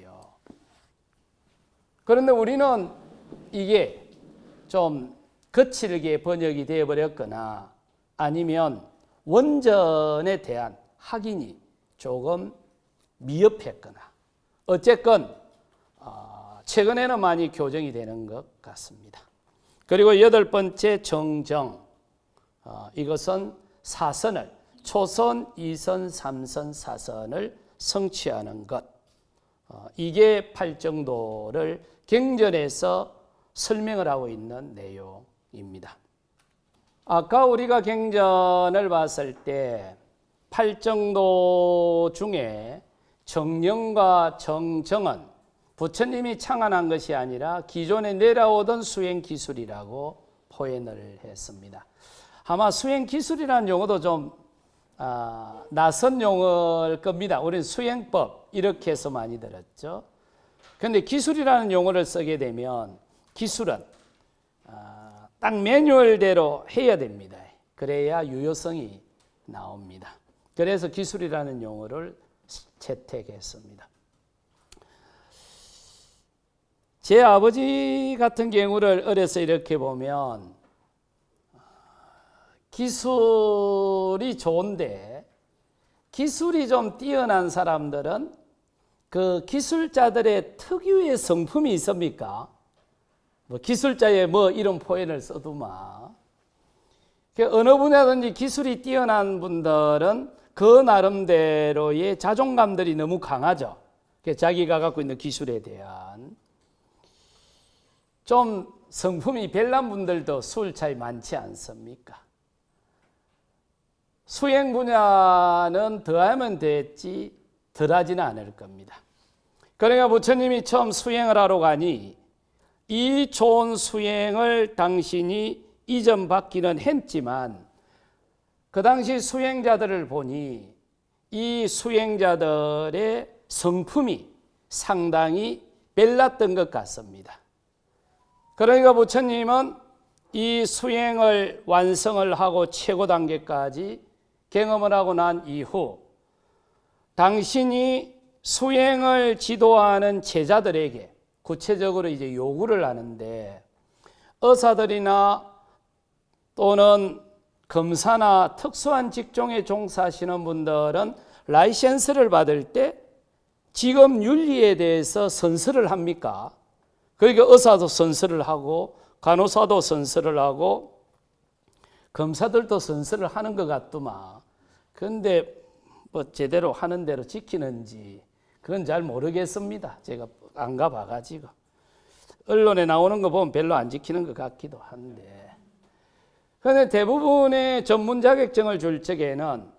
그런데 우리는 이게 좀 거칠게 번역이 되어버렸거나 아니면 원전에 대한 확인이 조금 미흡했거나, 어쨌건 최근에는 많이 교정이 되는 것 같습니다. 그리고 8번째 정정, 이것은 사선을, 초선, 2선, 3선, 4선을 성취하는 것, 이게 팔정도를 경전에서 설명을 하고 있는 내용입니다. 아까 우리가 경전을 봤을 때 팔정도 중에 정령과 정정은 부처님이 창안한 것이 아니라 기존에 내려오던 수행 기술이라고 표현을 했습니다. 아마 수행 기술이라는 용어도 좀 낯선 용어일 겁니다. 우리는 수행법 이렇게 해서 많이 들었죠. 그런데 기술이라는 용어를 쓰게 되면 기술은 딱 매뉴얼대로 해야 됩니다. 그래야 유효성이 나옵니다. 그래서 기술이라는 용어를 채택했습니다. 제 아버지 같은 경우를 어려서 이렇게 보면 기술이 좋은데, 기술이 좀 뛰어난 사람들은 그 기술자들의 특유의 성품이 있습니까? 뭐 기술자의 뭐 이런 표현을 써도마. 어느 분야든지 기술이 뛰어난 분들은 그 나름대로의 자존감들이 너무 강하죠. 자기가 갖고 있는 기술에 대한. 좀 성품이 별난 분들도 술 차이 많지 않습니까? 수행 분야는 더하면 됐지 덜하지는 않을 겁니다. 그러니까 부처님이 처음 수행을 하러 가니 이 좋은 수행을 당신이 이전받기는 했지만 그 당시 수행자들을 보니 이 수행자들의 성품이 상당히 벨났던 것 같습니다. 그러니까 부처님은 이 수행을 완성을 하고 최고 단계까지 경험을 하고 난 이후 당신이 수행을 지도하는 제자들에게 구체적으로 이제 요구를 하는데, 의사들이나 또는 검사나 특수한 직종에 종사하시는 분들은 라이센스를 받을 때 직업 윤리에 대해서 선서를 합니까? 그러니까 의사도 선서를 하고 간호사도 선서를 하고 검사들도 선서를 하는 것 같더만. 그런데 뭐 제대로 하는 대로 지키는지 그건 잘 모르겠습니다. 제가 안 가봐가지고. 언론에 나오는 거 보면 별로 안 지키는 것 같기도 한데. 그런데 대부분의 전문 자격증을 줄 적에는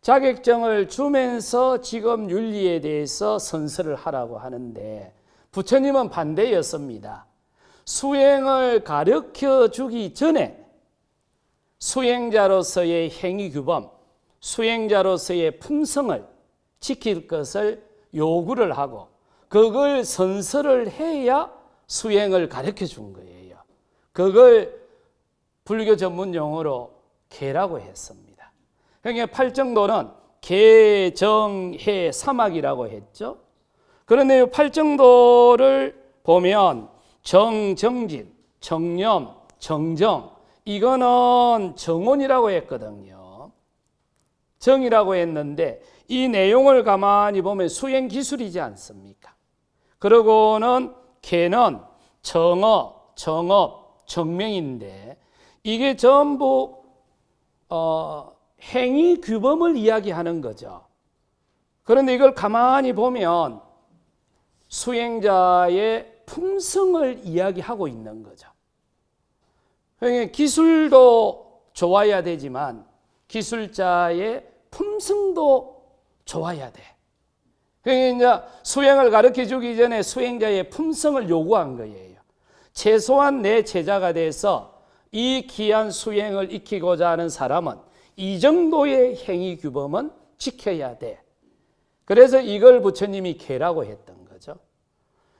자격증을 주면서 직업 윤리에 대해서 선서를 하라고 하는데, 부처님은 반대였습니다. 수행을 가르쳐 주기 전에 수행자로서의 행위 규범, 수행자로서의 품성을 지킬 것을 요구를 하고 그걸 선서를 해야 수행을 가르쳐 준 거예요. 그걸 불교 전문 용어로 계라고 했습니다. 그러니까 팔정도는 계, 정, 해, 사막이라고 했죠. 그런데 이 팔정도를 보면 정, 정진, 정념, 정정, 이거는 정원이라고 했거든요. 정이라고 했는데 이 내용을 가만히 보면 수행 기술이지 않습니까? 그리고는 계는 정어, 정업, 정명인데 이게 전부 행위 규범을 이야기하는 거죠. 그런데 이걸 가만히 보면 수행자의 품성을 이야기하고 있는 거죠. 그러니까 기술도 좋아야 되지만 기술자의 품성도 좋아야 돼. 그러니까 이제 수행을 가르쳐 주기 전에 수행자의 품성을 요구한 거예요. 최소한 내 제자가 돼서 이 귀한 수행을 익히고자 하는 사람은 이 정도의 행위 규범은 지켜야 돼. 그래서 이걸 부처님이 계라고 했던 거죠.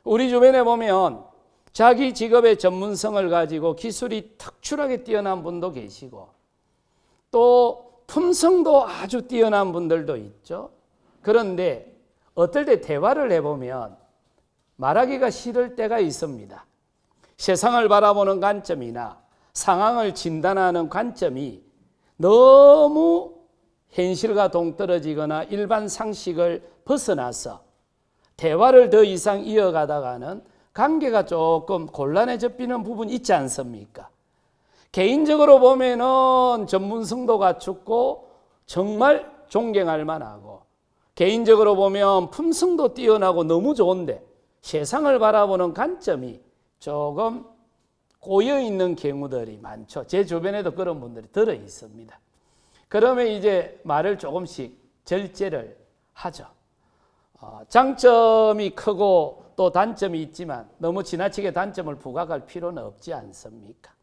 우리 주변에 보면 자기 직업의 전문성을 가지고 기술이 특출하게 뛰어난 분도 계시고 또 품성도 아주 뛰어난 분들도 있죠. 그런데 어떨 때 대화를 해보면 말하기가 싫을 때가 있습니다. 세상을 바라보는 관점이나 상황을 진단하는 관점이 너무 현실과 동떨어지거나 일반 상식을 벗어나서 대화를 더 이상 이어가다가는 관계가 조금 곤란해져 버리는 부분이 있지 않습니까? 개인적으로 보면은 전문성도 갖추고 정말 존경할 만하고, 개인적으로 보면 품성도 뛰어나고 너무 좋은데 세상을 바라보는 관점이 조금 꼬여 있는 경우들이 많죠. 제 주변에도 그런 분들이 들어 있습니다. 그러면 이제 말을 조금씩 절제를 하죠. 장점이 크고 또 단점이 있지만 너무 지나치게 단점을 부각할 필요는 없지 않습니까?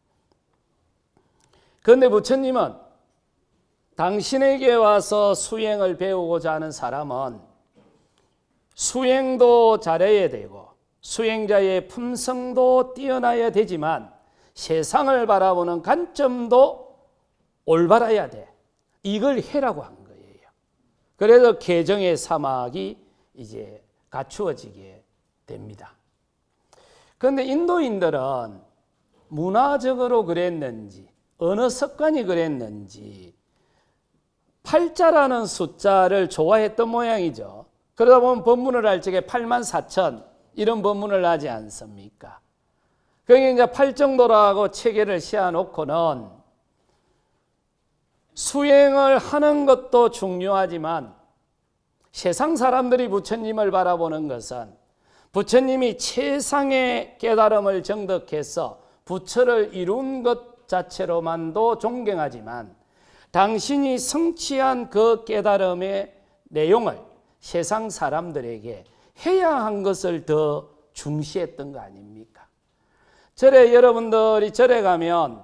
그런데 부처님은 당신에게 와서 수행을 배우고자 하는 사람은 수행도 잘해야 되고 수행자의 품성도 뛰어나야 되지만 세상을 바라보는 관점도 올바라야 돼. 이걸 해라고 한 거예요. 그래서 개정의 사막이 이제 갖추어지게 됩니다. 그런데 인도인들은 문화적으로 그랬는지 어느 습관이 그랬는지 8자라는 숫자를 좋아했던 모양이죠. 그러다 보면 법문을 할 적에 84,000 이런 법문을 하지 않습니까? 그러니까 이제 팔정도라고 체계를 씌워놓고는 수행을 하는 것도 중요하지만 세상 사람들이 부처님을 바라보는 것은 부처님이 최상의 깨달음을 정득해서 부처를 이룬 것 자체로만도 존경하지만 당신이 성취한 그 깨달음의 내용을 세상 사람들에게 해야 한 것을 더 중시했던 거 아닙니까? 절에 여러분들이 절에 가면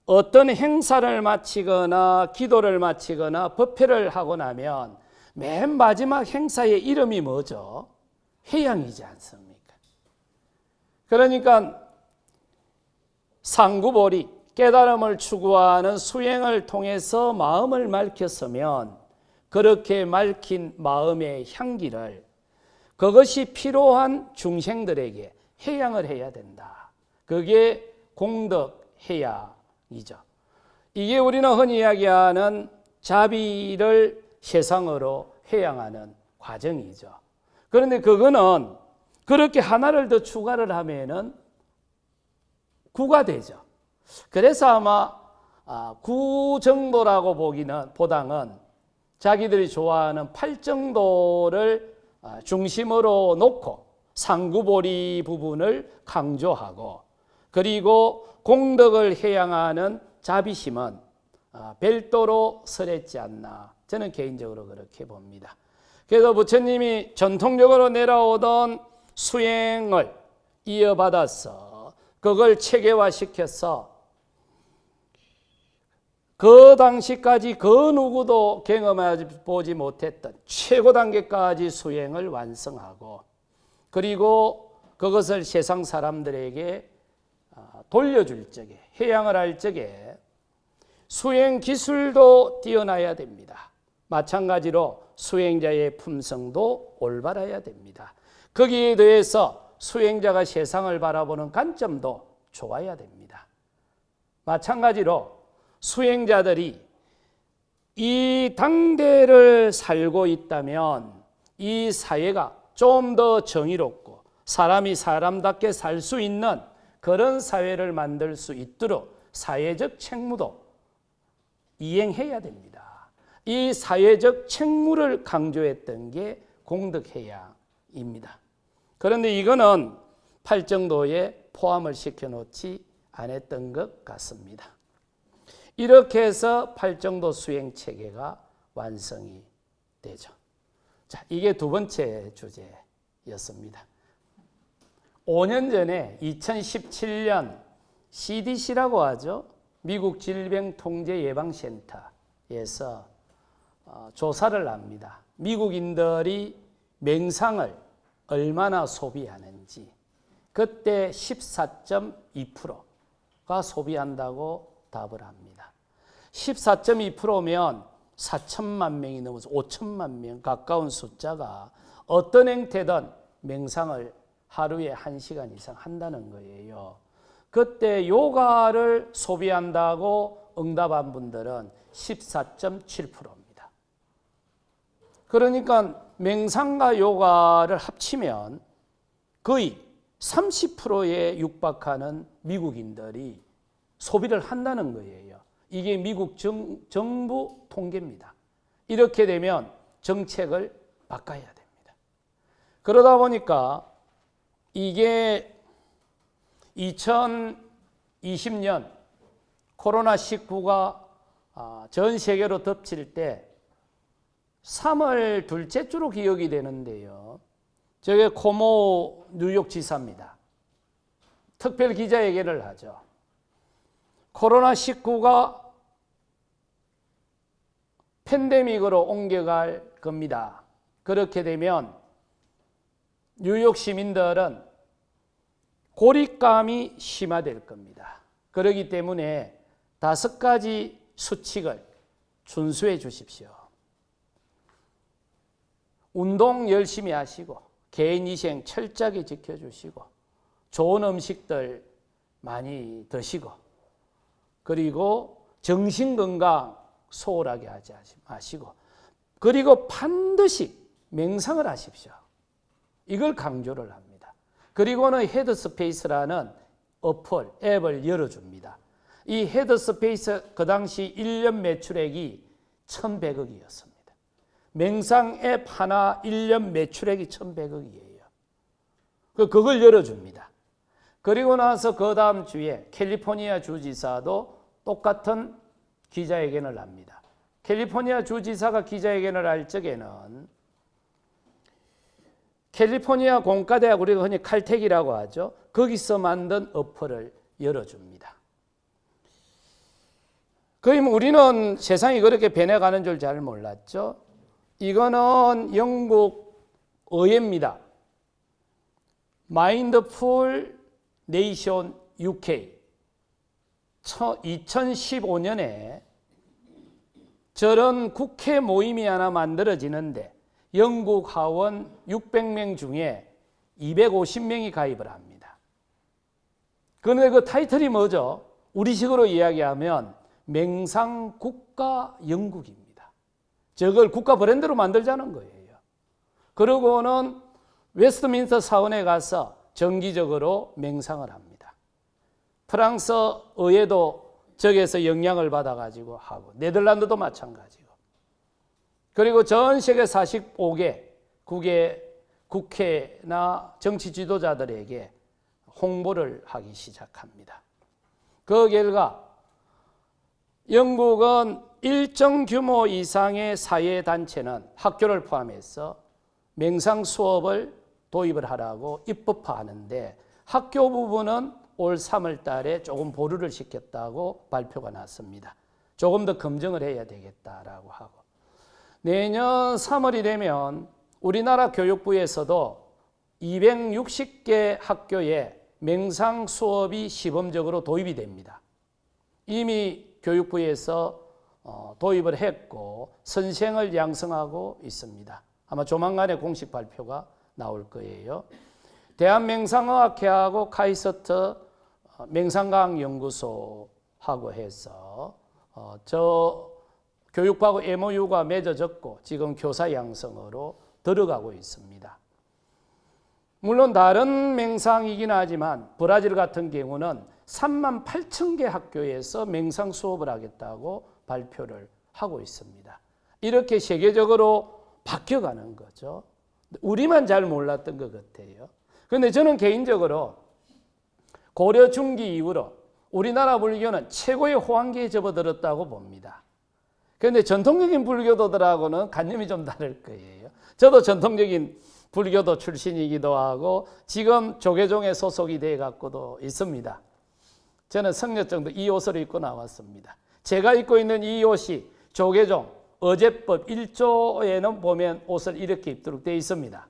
어떤 행사를 마치거나 기도를 마치거나 법회를 하고 나면 맨 마지막 행사의 이름이 뭐죠? 회양이지 않습니까? 그러니까 상구보리, 깨달음을 추구하는 수행을 통해서 마음을 맑혔으면 그렇게 맑힌 마음의 향기를 그것이 필요한 중생들에게 해양을 해야 된다. 그게 공덕해양이죠. 이게 우리는 흔히 이야기하는 자비를 세상으로 해양하는 과정이죠. 그런데 그거는 그렇게 하나를 더 추가를 하면은 구가 되죠. 그래서 아마 구정도라고 보다는 자기들이 좋아하는 팔정도를 중심으로 놓고 상구보리 부분을 강조하고, 그리고 공덕을 해양하는 자비심은 별도로 설했지 않나, 저는 개인적으로 그렇게 봅니다. 그래서 부처님이 전통적으로 내려오던 수행을 이어받아서 그걸 체계화시켜서 그 당시까지 그 누구도 경험해보지 못했던 최고 단계까지 수행을 완성하고, 그리고 그것을 세상 사람들에게 돌려줄 적에, 해양을 할 적에 수행 기술도 뛰어나야 됩니다. 마찬가지로 수행자의 품성도 올바라야 됩니다. 거기에 대해서 수행자가 세상을 바라보는 관점도 좋아야 됩니다. 마찬가지로 수행자들이 이 당대를 살고 있다면 이 사회가 좀 더 정의롭고 사람이 사람답게 살 수 있는 그런 사회를 만들 수 있도록 사회적 책무도 이행해야 됩니다. 이 사회적 책무를 강조했던 게 공덕해양입니다. 그런데 이거는 팔정도에 포함을 시켜놓지 않았던 것 같습니다. 이렇게 해서 팔정도 수행 체계가 완성이 되죠. 자, 이게 두 번째 주제였습니다. 5년 전에 2017년 CDC라고 하죠. 미국 질병통제예방센터에서 조사를 합니다. 미국인들이 맹상을 얼마나 소비하는지. 그때 14.2%가 소비한다고 답을 합니다. 14.2%면 4천만 명이 넘어서 5천만 명 가까운 숫자가 어떤 행태든 맹상을 하루에 1시간 이상 한다는 거예요. 그때 요가를 소비한다고 응답한 분들은 14.7%입니다. 그러니까 맹상과 요가를 합치면 거의 30%에 육박하는 미국인들이 소비를 한다는 거예요. 이게 미국 정부 통계입니다. 이렇게 되면 정책을 바꿔야 됩니다. 그러다 보니까 이게 2020년 코로나19가 전 세계로 덮칠 때 3월 둘째 주로 기억이 되는데요. 저게 코모 뉴욕 지사입니다. 특별 기자회견을 하죠. 코로나19가 팬데믹으로 옮겨갈 겁니다. 그렇게 되면 뉴욕 시민들은 고립감이 심화될 겁니다. 그렇기 때문에 5가지 수칙을 준수해 주십시오. 운동 열심히 하시고 개인위생 철저하게 지켜주시고 좋은 음식들 많이 드시고, 그리고 정신건강 소홀하게 하지 마시고, 그리고 반드시 명상을 하십시오. 이걸 강조를 합니다. 그리고는 헤드스페이스라는 앱을 열어줍니다. 이 헤드스페이스 그 당시 1년 매출액이 1,100억이었습니다. 명상 앱 하나 1년 매출액이 1,100억이에요. 그걸 열어줍니다. 그리고 나서 그 다음 주에 캘리포니아 주지사도 똑같은 기자회견을 합니다. 캘리포니아 주지사가 기자회견을 할 적에는 캘리포니아 공과대학, 우리가 흔히 칼텍이라고 하죠. 거기서 만든 어퍼를 열어줍니다. 거의 우리는 세상이 그렇게 변해가는 줄 잘 몰랐죠. 이거는 영국 의회입니다. 마인드풀 네이션 UK 2015년에 저런 국회 모임이 하나 만들어지는데 영국 하원 600명 중에 250명이 가입을 합니다. 그런데 그 타이틀이 뭐죠? 우리식으로 이야기하면 맹상국가 영국입니다. 저걸 국가 브랜드로 만들자는 거예요. 그러고는 웨스트민스터 사원에 가서 정기적으로 맹상을 합니다. 프랑스 의회도 저기에서 영향을 받아가지고 하고, 네덜란드도 마찬가지고. 그리고 전 세계 45개 국회나 정치 지도자들에게 홍보를 하기 시작합니다. 그 결과 영국은 일정 규모 이상의 사회단체는 학교를 포함해서 맹상 수업을 도입을 하라고 입법화하는데 학교 부분은 올 3월 달에 조금 보류를 시켰다고 발표가 났습니다. 조금 더 검증을 해야 되겠다라고 하고, 내년 3월이 되면 우리나라 교육부에서도 260개 학교에 맹상 수업이 시범적으로 도입이 됩니다. 이미 교육부에서 도입을 했고 선생을 양성하고 있습니다. 아마 조만간에 공식 발표가 나올 거예요. 대한맹상의학회하고 카이스트 맹상과학연구소하고 해서 저 교육부하고 MOU가 맺어졌고 지금 교사 양성으로 들어가고 있습니다. 물론 다른 맹상이긴 하지만 브라질 같은 경우는 38,000개 학교에서 맹상 수업을 하겠다고 발표를 하고 있습니다. 이렇게 세계적으로 바뀌어가는 거죠. 우리만 잘 몰랐던 것 같아요. 그런데 저는 개인적으로 고려 중기 이후로 우리나라 불교는 최고의 호황기에 접어들었다고 봅니다. 그런데 전통적인 불교도들하고는 관념이 좀 다를 거예요. 저도 전통적인 불교도 출신이기도 하고 지금 조계종에 소속이 돼 갖고도 있습니다. 저는 성녀정도 이 옷을 입고 나왔습니다. 제가 입고 있는 이 옷이 조계종 어제법 1조에는 보면 옷을 이렇게 입도록 되어 있습니다.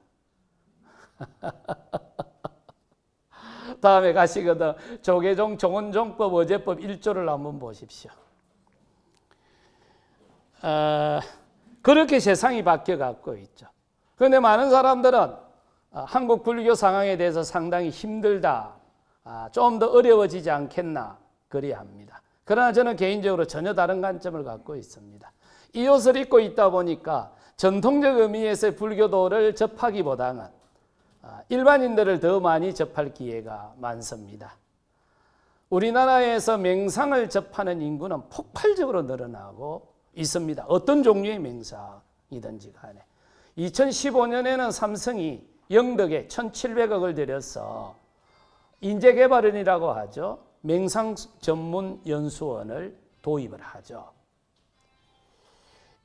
다음에 가시거든 조계종 종원종법 어제법 1조를 한번 보십시오. 그렇게 세상이 바뀌어가고 있죠. 그런데 많은 사람들은 한국 불교 상황에 대해서 상당히 힘들다, 좀 더 어려워지지 않겠나 그리합니다. 그러나 저는 개인적으로 전혀 다른 관점을 갖고 있습니다. 이 옷을 입고 있다 보니까 전통적 의미에서의 불교도를 접하기보다는 일반인들을 더 많이 접할 기회가 많습니다. 우리나라에서 맹상을 접하는 인구는 폭발적으로 늘어나고 있습니다. 어떤 종류의 맹상이든지 간에. 2015년에는 삼성이 영덕에 1,700억을 들여서 인재개발원이라고 하죠. 맹상 전문 연수원을 도입을 하죠.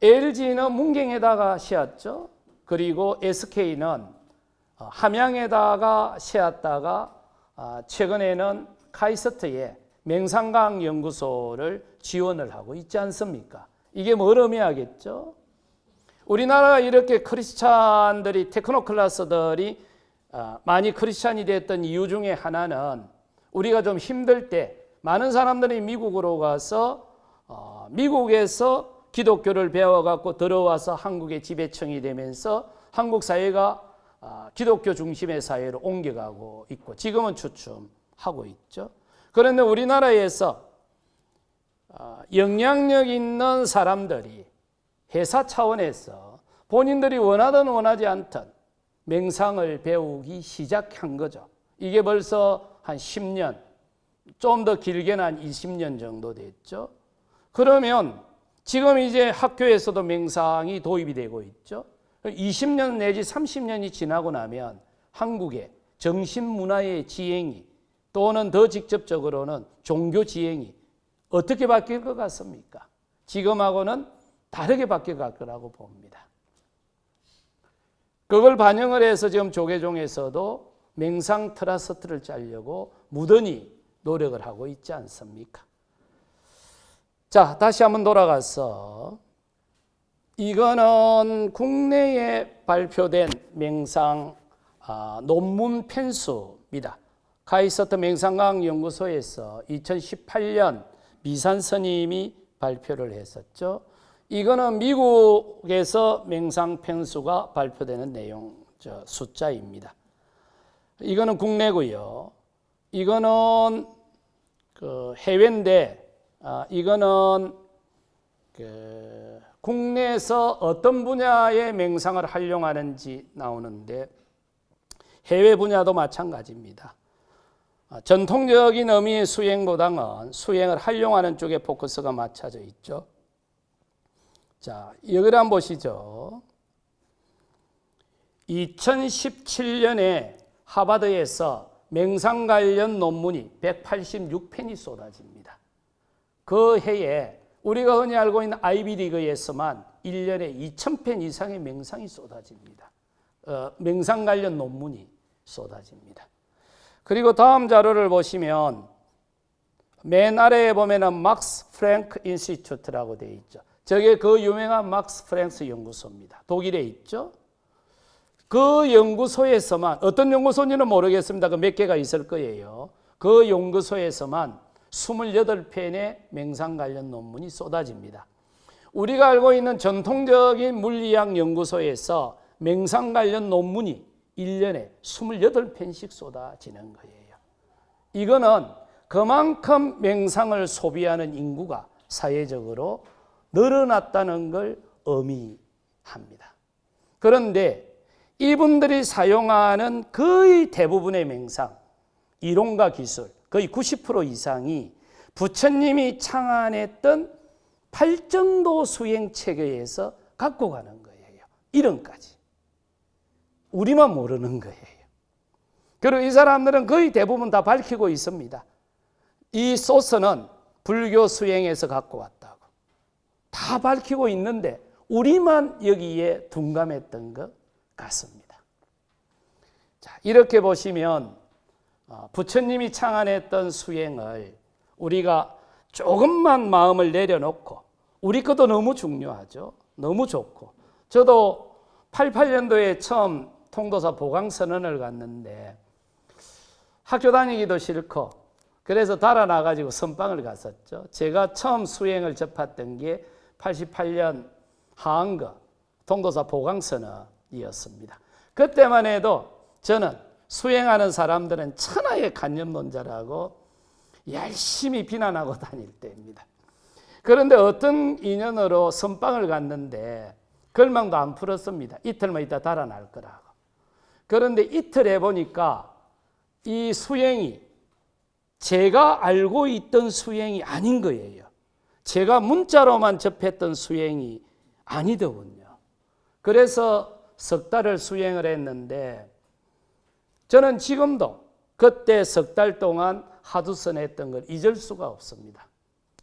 LG는 문경에다가 세웠죠. 그리고 SK는 함양에다가 세웠다가 최근에는 카이스트에 맹상과학연구소를 지원을 하고 있지 않습니까? 이게 뭘 의미하겠죠? 우리나라가 이렇게 크리스찬들이 테크노클래스들이 많이 크리스찬이 됐던 이유 중에 하나는 우리가 좀 힘들 때 많은 사람들이 미국으로 가서 미국에서 기독교를 배워갖고 들어와서 한국의 지배층이 되면서 한국 사회가 기독교 중심의 사회로 옮겨가고 있고 지금은 주춤하고 있죠. 그런데 우리나라에서 영향력 있는 사람들이 회사 차원에서 본인들이 원하든 원하지 않든 맹상을 배우기 시작한 거죠. 이게 벌써 한 10년, 좀 더 길게는 한 20년 정도 됐죠. 그러면 지금 이제 학교에서도 맹상이 도입이 되고 있죠. 20년 내지 30년이 지나고 나면 한국의 정신문화의 지행이 또는 더 직접적으로는 종교 지행이 어떻게 바뀔 것 같습니까? 지금하고는 다르게 바뀌어갈 거라고 봅니다. 그걸 반영을 해서 지금 조계종에서도 맹상 트러스트를 짜려고 무던히 노력을 하고 있지 않습니까? 자, 다시 한번 돌아가서 이거는 국내에 발표된 맹상 논문 편수입니다. 카이스트 맹상과학 연구소에서 2018년 미산 스님이 발표를 했었죠. 이거는 미국에서 맹상 편수가 발표되는 내용 숫자입니다. 이거는 국내고요. 이거는 그 해외인데 이거는 그 국내에서 어떤 분야의 맹상을 활용하는지 나오는데 해외 분야도 마찬가지입니다. 전통적인 의미의 수행보다는 수행을 활용하는 쪽에 포커스가 맞춰져 있죠. 자, 여기를 한번 보시죠. 2017년에 하버드에서 맹상 관련 논문이 186편이 쏟아집니다. 그 해에 우리가 흔히 알고 있는 아이비리그에서만 1년에 2,000편 이상의 맹상이 쏟아집니다. 맹상 관련 논문이 쏟아집니다. 그리고 다음 자료를 보시면 맨 아래에 보면은 막스 프랭크 인스티튜트라고 되어 있죠. 저게 그 유명한 막스 프랭크 연구소입니다. 독일에 있죠. 그 연구소에서만 어떤 연구소인지는 모르겠습니다. 그 몇 개가 있을 거예요. 그 연구소에서만 28편의 맹상 관련 논문이 쏟아집니다. 우리가 알고 있는 전통적인 물리학 연구소에서 맹상 관련 논문이 1년에 28편씩 쏟아지는 거예요. 이거는 그만큼 맹상을 소비하는 인구가 사회적으로 늘어났다는 걸 의미합니다. 그런데 이분들이 사용하는 거의 대부분의 맹상, 이론과 기술, 거의 90% 이상이 부처님이 창안했던 팔정도 수행 체계에서 갖고 가는 거예요. 이론까지. 우리만 모르는 거예요. 그리고 이 사람들은 거의 대부분 다 밝히고 있습니다. 이 소스는 불교 수행에서 갖고 왔다고. 다 밝히고 있는데 우리만 여기에 둔감했던 것 같습니다. 자, 이렇게 보시면 부처님이 창안했던 수행을 우리가 조금만 마음을 내려놓고 우리 것도 너무 중요하죠. 너무 좋고. 저도 88년도에 처음 통도사 보강선언을 갔는데 학교 다니기도 싫고 그래서 달아나가지고 선방을 갔었죠. 제가 처음 수행을 접했던 게 88년 하안거 통도사 보강선언이었습니다. 그때만 해도 저는 수행하는 사람들은 천하의 관념론자라고 열심히 비난하고 다닐 때입니다. 그런데 어떤 인연으로 선방을 갔는데 걸망도 안 풀었습니다. 이틀만 있다 달아날 거라고. 그런데 이틀 해보니까 이 수행이 제가 알고 있던 수행이 아닌 거예요. 제가 문자로만 접했던 수행이 아니더군요. 그래서 석 달을 수행을 했는데 저는 지금도 그때 석 달 동안 하두선 했던 걸 잊을 수가 없습니다.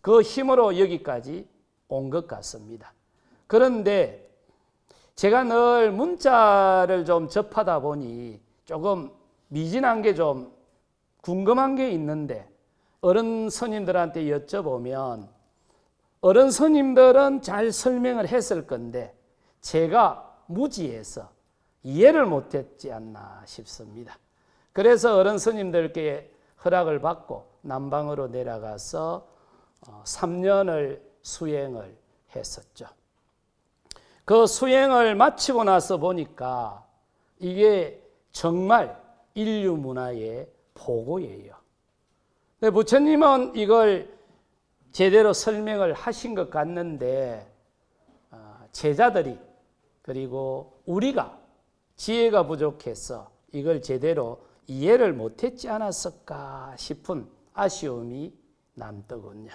그 힘으로 여기까지 온 것 같습니다. 그런데 제가 늘 문자를 좀 접하다 보니 조금 미진한 게 좀 궁금한 게 있는데 어른 스님들한테 여쭤보면 어른 스님들은 잘 설명을 했을 건데 제가 무지해서 이해를 못했지 않나 싶습니다. 그래서 어른 스님들께 허락을 받고 남방으로 내려가서 3년을 수행을 했었죠. 그 수행을 마치고 나서 보니까 이게 정말 인류 문화의 보고예요. 근데 부처님은 이걸 제대로 설명을 하신 것 같는데 제자들이 그리고 우리가 지혜가 부족해서 이걸 제대로 이해를 못했지 않았을까 싶은 아쉬움이 남더군요.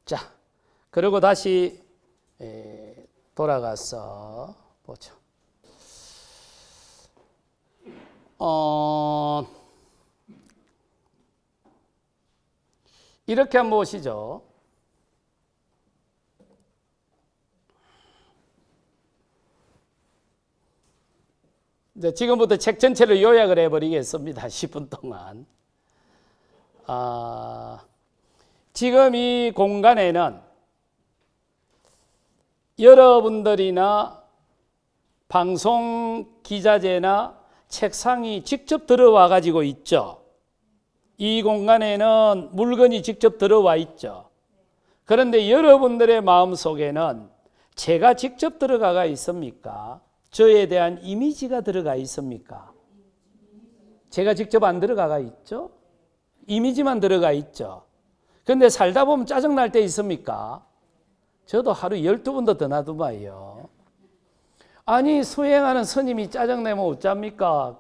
자, 그리고 다시 돌아가서 보죠. 이렇게 한번 보시죠. 이제 지금부터 책 전체를 요약을 해버리겠습니다. 10분 동안. 지금 이 공간에는 여러분들이나 방송 기자재나 책상이 직접 들어와 가지고 있죠. 이 공간에는 물건이 직접 들어와 있죠. 그런데 여러분들의 마음속에는 제가 직접 들어가 있습니까? 저에 대한 이미지가 들어가 있습니까? 제가 직접 안 들어가 있죠? 이미지만 들어가 있죠. 그런데 살다 보면 짜증날 때 있습니까? 저도 하루 12번도 더 놔두봐요. 아니 수행하는 스님이 짜증내면 어쩝니까?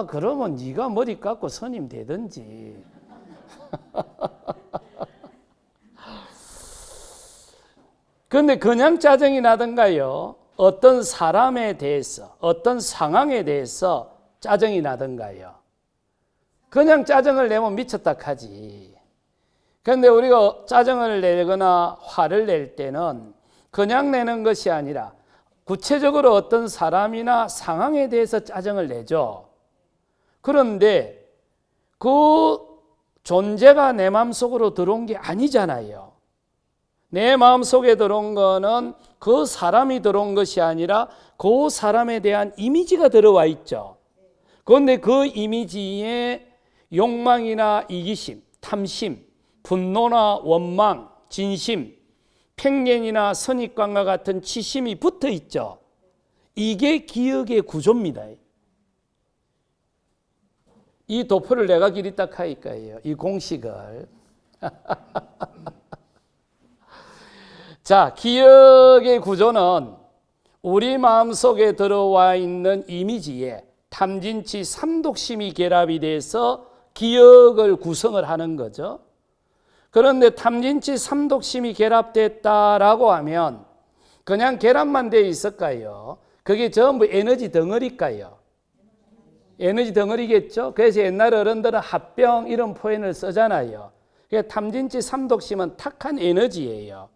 그러면 네가 머리 깎고 스님 되든지. 그런데 그냥 짜증이 나든가요? 어떤 사람에 대해서, 어떤 상황에 대해서 짜증이 나든가요? 그냥 짜증을 내면 미쳤다 하지. 그런데 우리가 짜증을 내거나 화를 낼 때는 그냥 내는 것이 아니라 구체적으로 어떤 사람이나 상황에 대해서 짜증을 내죠. 그런데 그 존재가 내 마음속으로 들어온 게 아니잖아요. 내 마음속에 들어온 거는 그 사람이 들어온 것이 아니라 그 사람에 대한 이미지가 들어와 있죠. 그런데 그 이미지에 욕망이나 이기심, 탐심, 분노나 원망, 진심, 편견이나 선입관과 같은 치심이 붙어 있죠. 이게 기억의 구조입니다. 이 도표를 내가 기리다 하니까요. 이 공식을. 자, 기억의 구조는 우리 마음속에 들어와 있는 이미지에 탐진치 삼독심이 결합이 돼서 기억을 구성을 하는 거죠. 그런데 탐진치 삼독심이 결합됐다라고 하면 그냥 결합만 되어 있을까요? 그게 전부 에너지 덩어리일까요? 에너지 덩어리겠죠? 그래서 옛날 어른들은 합병 이런 표현을 쓰잖아요. 탐진치 삼독심은 탁한 에너지예요.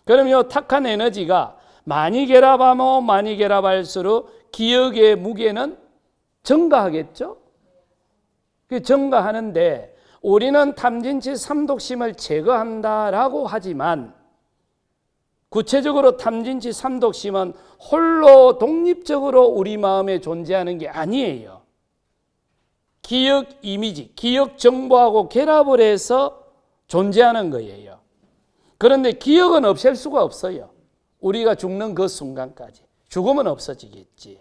그럼 이 탁한 에너지가 많이 결합하면 많이 결합할수록 기억의 무게는 증가하겠죠? 증가하는데 우리는 탐진치 삼독심을 제거한다라고 하지만 구체적으로 탐진치 삼독심은 홀로 독립적으로 우리 마음에 존재하는 게 아니에요. 기억 이미지, 기억 정보하고 결합을 해서 존재하는 거예요. 그런데 기억은 없앨 수가 없어요. 우리가 죽는 그 순간까지. 죽으면 없어지겠지.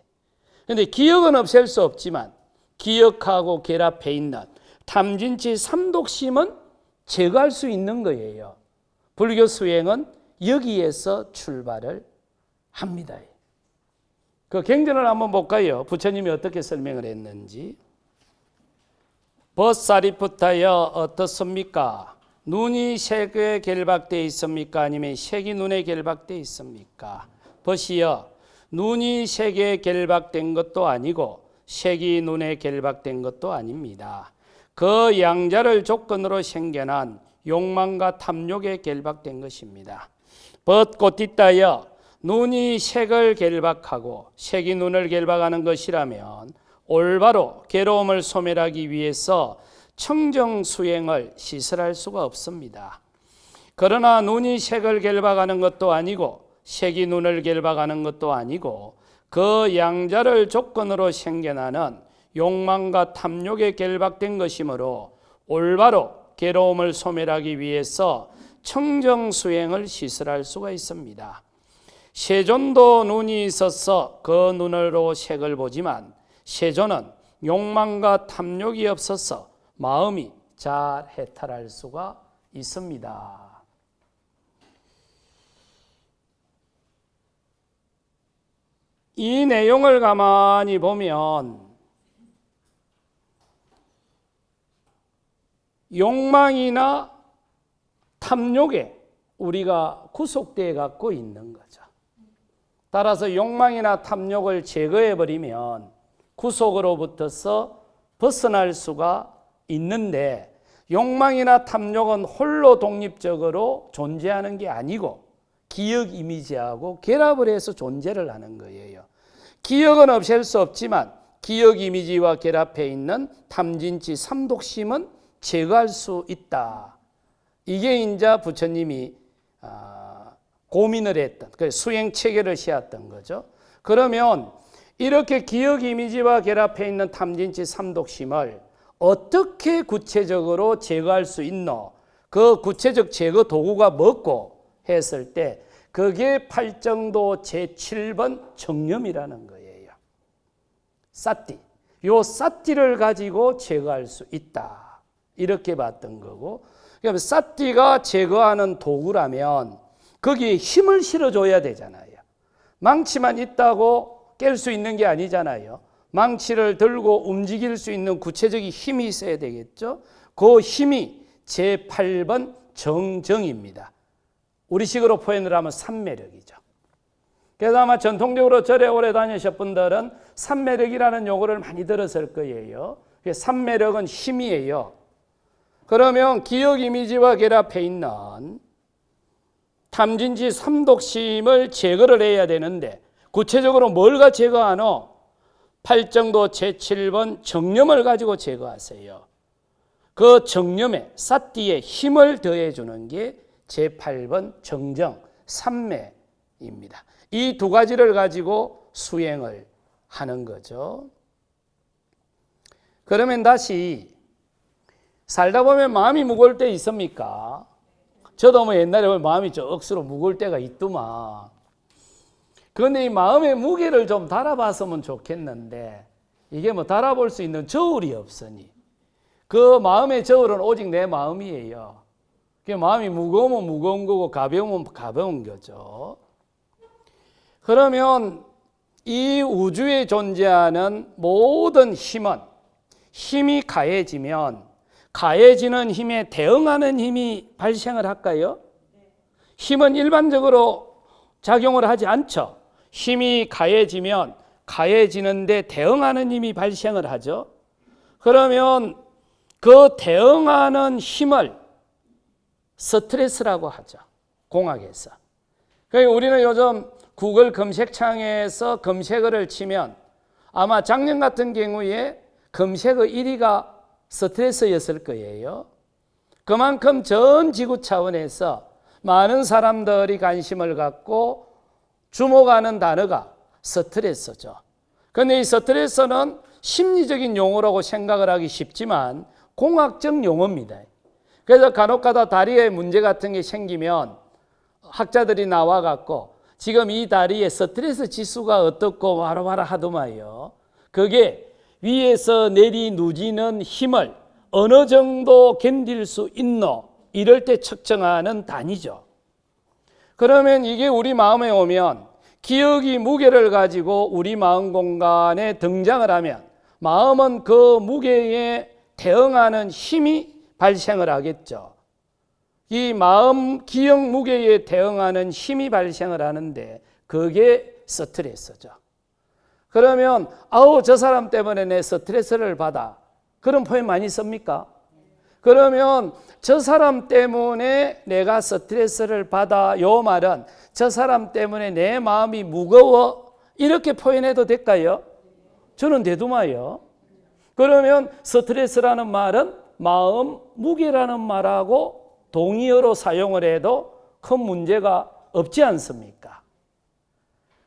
그런데 기억은 없앨 수 없지만 기억하고 결합해 있는 탐진치 삼독심은 제거할 수 있는 거예요. 불교 수행은 여기에서 출발을 합니다. 그 경전을 한번 볼까요? 부처님이 어떻게 설명을 했는지. 벗사리푸타여 어떻습니까? 눈이 색에 결박되어 있습니까? 아니면 색이 눈에 결박되어 있습니까? 벗이여 눈이 색에 결박된 것도 아니고 색이 눈에 결박된 것도 아닙니다. 그 양자를 조건으로 생겨난 욕망과 탐욕에 결박된 것입니다. 벗고띠따여 눈이 색을 결박하고 색이 눈을 결박하는 것이라면 올바로 괴로움을 소멸하기 위해서 청정수행을 시설할 수가 없습니다. 그러나 눈이 색을 결박하는 것도 아니고 색이 눈을 결박하는 것도 아니고 그 양자를 조건으로 생겨나는 욕망과 탐욕에 결박된 것이므로 올바로 괴로움을 소멸하기 위해서 청정수행을 시설할 수가 있습니다. 세존도 눈이 있어서 그 눈으로 색을 보지만 세존은 욕망과 탐욕이 없어서 마음이 잘 해탈할 수가 있습니다. 이 내용을 가만히 보면 욕망이나 탐욕에 우리가 구속되어 갖고 있는 거죠. 따라서 욕망이나 탐욕을 제거해버리면 구속으로부터서 벗어날 수가 있는데 욕망이나 탐욕은 홀로 독립적으로 존재하는 게 아니고 기억 이미지하고 결합을 해서 존재를 하는 거예요. 기억은 없앨 수 없지만 기억 이미지와 결합해 있는 탐진치 삼독심은 제거할 수 있다. 이게 이제 부처님이 고민을 했던, 수행 체계를 세웠던 거죠. 그러면 이렇게 기억 이미지와 결합해 있는 탐진치 삼독심을 어떻게 구체적으로 제거할 수 있노? 그 구체적 제거 도구가 뭐고 했을 때 그게 팔정도 제7번 정념이라는 거예요. 사띠. 요 사띠를 가지고 제거할 수 있다. 이렇게 봤던 거고, 그러면 사띠가 제거하는 도구라면 거기에 힘을 실어줘야 되잖아요. 망치만 있다고 깰 수 있는 게 아니잖아요. 망치를 들고 움직일 수 있는 구체적인 힘이 있어야 되겠죠. 그 힘이 제8번 정정입니다. 우리식으로 표현을 하면 삼매력이죠. 그래서 아마 전통적으로 절에 오래 다니신 분들은 삼매력이라는 용어를 많이 들었을 거예요. 삼매력은 힘이에요. 그러면 기억 이미지와 결합해 있는 탐진치 삼독심을 제거를 해야 되는데 구체적으로 뭘 제거하노? 팔정도 제7번 정념을 가지고 제거하세요. 그 정념에 사띠에 힘을 더해주는 게 제8번 정정 삼매입니다. 이 두 가지를 가지고 수행을 하는 거죠. 그러면 다시 살다 보면 마음이 무거울 때 있습니까? 저도 뭐 옛날에 마음이 좀 억수로 무거울 때가 있더만. 그런데 이 마음의 무게를 좀 달아봤으면 좋겠는데 이게 뭐 달아볼 수 있는 저울이 없으니 그 마음의 저울은 오직 내 마음이에요. 그 마음이 무거우면 무거운 거고 가벼우면 가벼운 거죠. 그러면 이 우주에 존재하는 모든 힘은 힘이 가해지면 가해지는 힘에 대응하는 힘이 발생을 할까요? 힘은 일반적으로 작용을 하지 않죠. 힘이 가해지면 가해지는데 대응하는 힘이 발생을 하죠. 그러면 그 대응하는 힘을 스트레스라고 하죠. 공학에서. 그러니까 우리는 요즘 구글 검색창에서 검색어를 치면 아마 작년 같은 경우에 검색어 1위가 스트레스였을 거예요. 그만큼 전 지구 차원에서 많은 사람들이 관심을 갖고 주목하는 단어가 스트레스죠. 그런데 이 스트레스는 심리적인 용어라고 생각을 하기 쉽지만 공학적 용어입니다. 그래서 간혹가다 다리에 문제 같은 게 생기면 학자들이 나와갖고 지금 이 다리에 스트레스 지수가 어떻고 와라와라 하더만요. 그게 위에서 내리 누지는 힘을 어느 정도 견딜 수 있노? 이럴 때 측정하는 단위죠. 그러면 이게 우리 마음에 오면 기억이 무게를 가지고 우리 마음 공간에 등장을 하면 마음은 그 무게에 대응하는 힘이 발생을 하겠죠. 이 마음 기억 무게에 대응하는 힘이 발생을 하는데 그게 스트레스죠. 그러면 아우 저 사람 때문에 내 스트레스를 받아. 그런 표현 많이 씁니까? 그러면 저 사람 때문에 내가 스트레스를 받아. 요 말은 저 사람 때문에 내 마음이 무거워. 이렇게 표현해도 될까요? 저는 되더마요. 그러면 스트레스라는 말은 마음 무게라는 말하고 동의어로 사용을 해도 큰 문제가 없지 않습니까?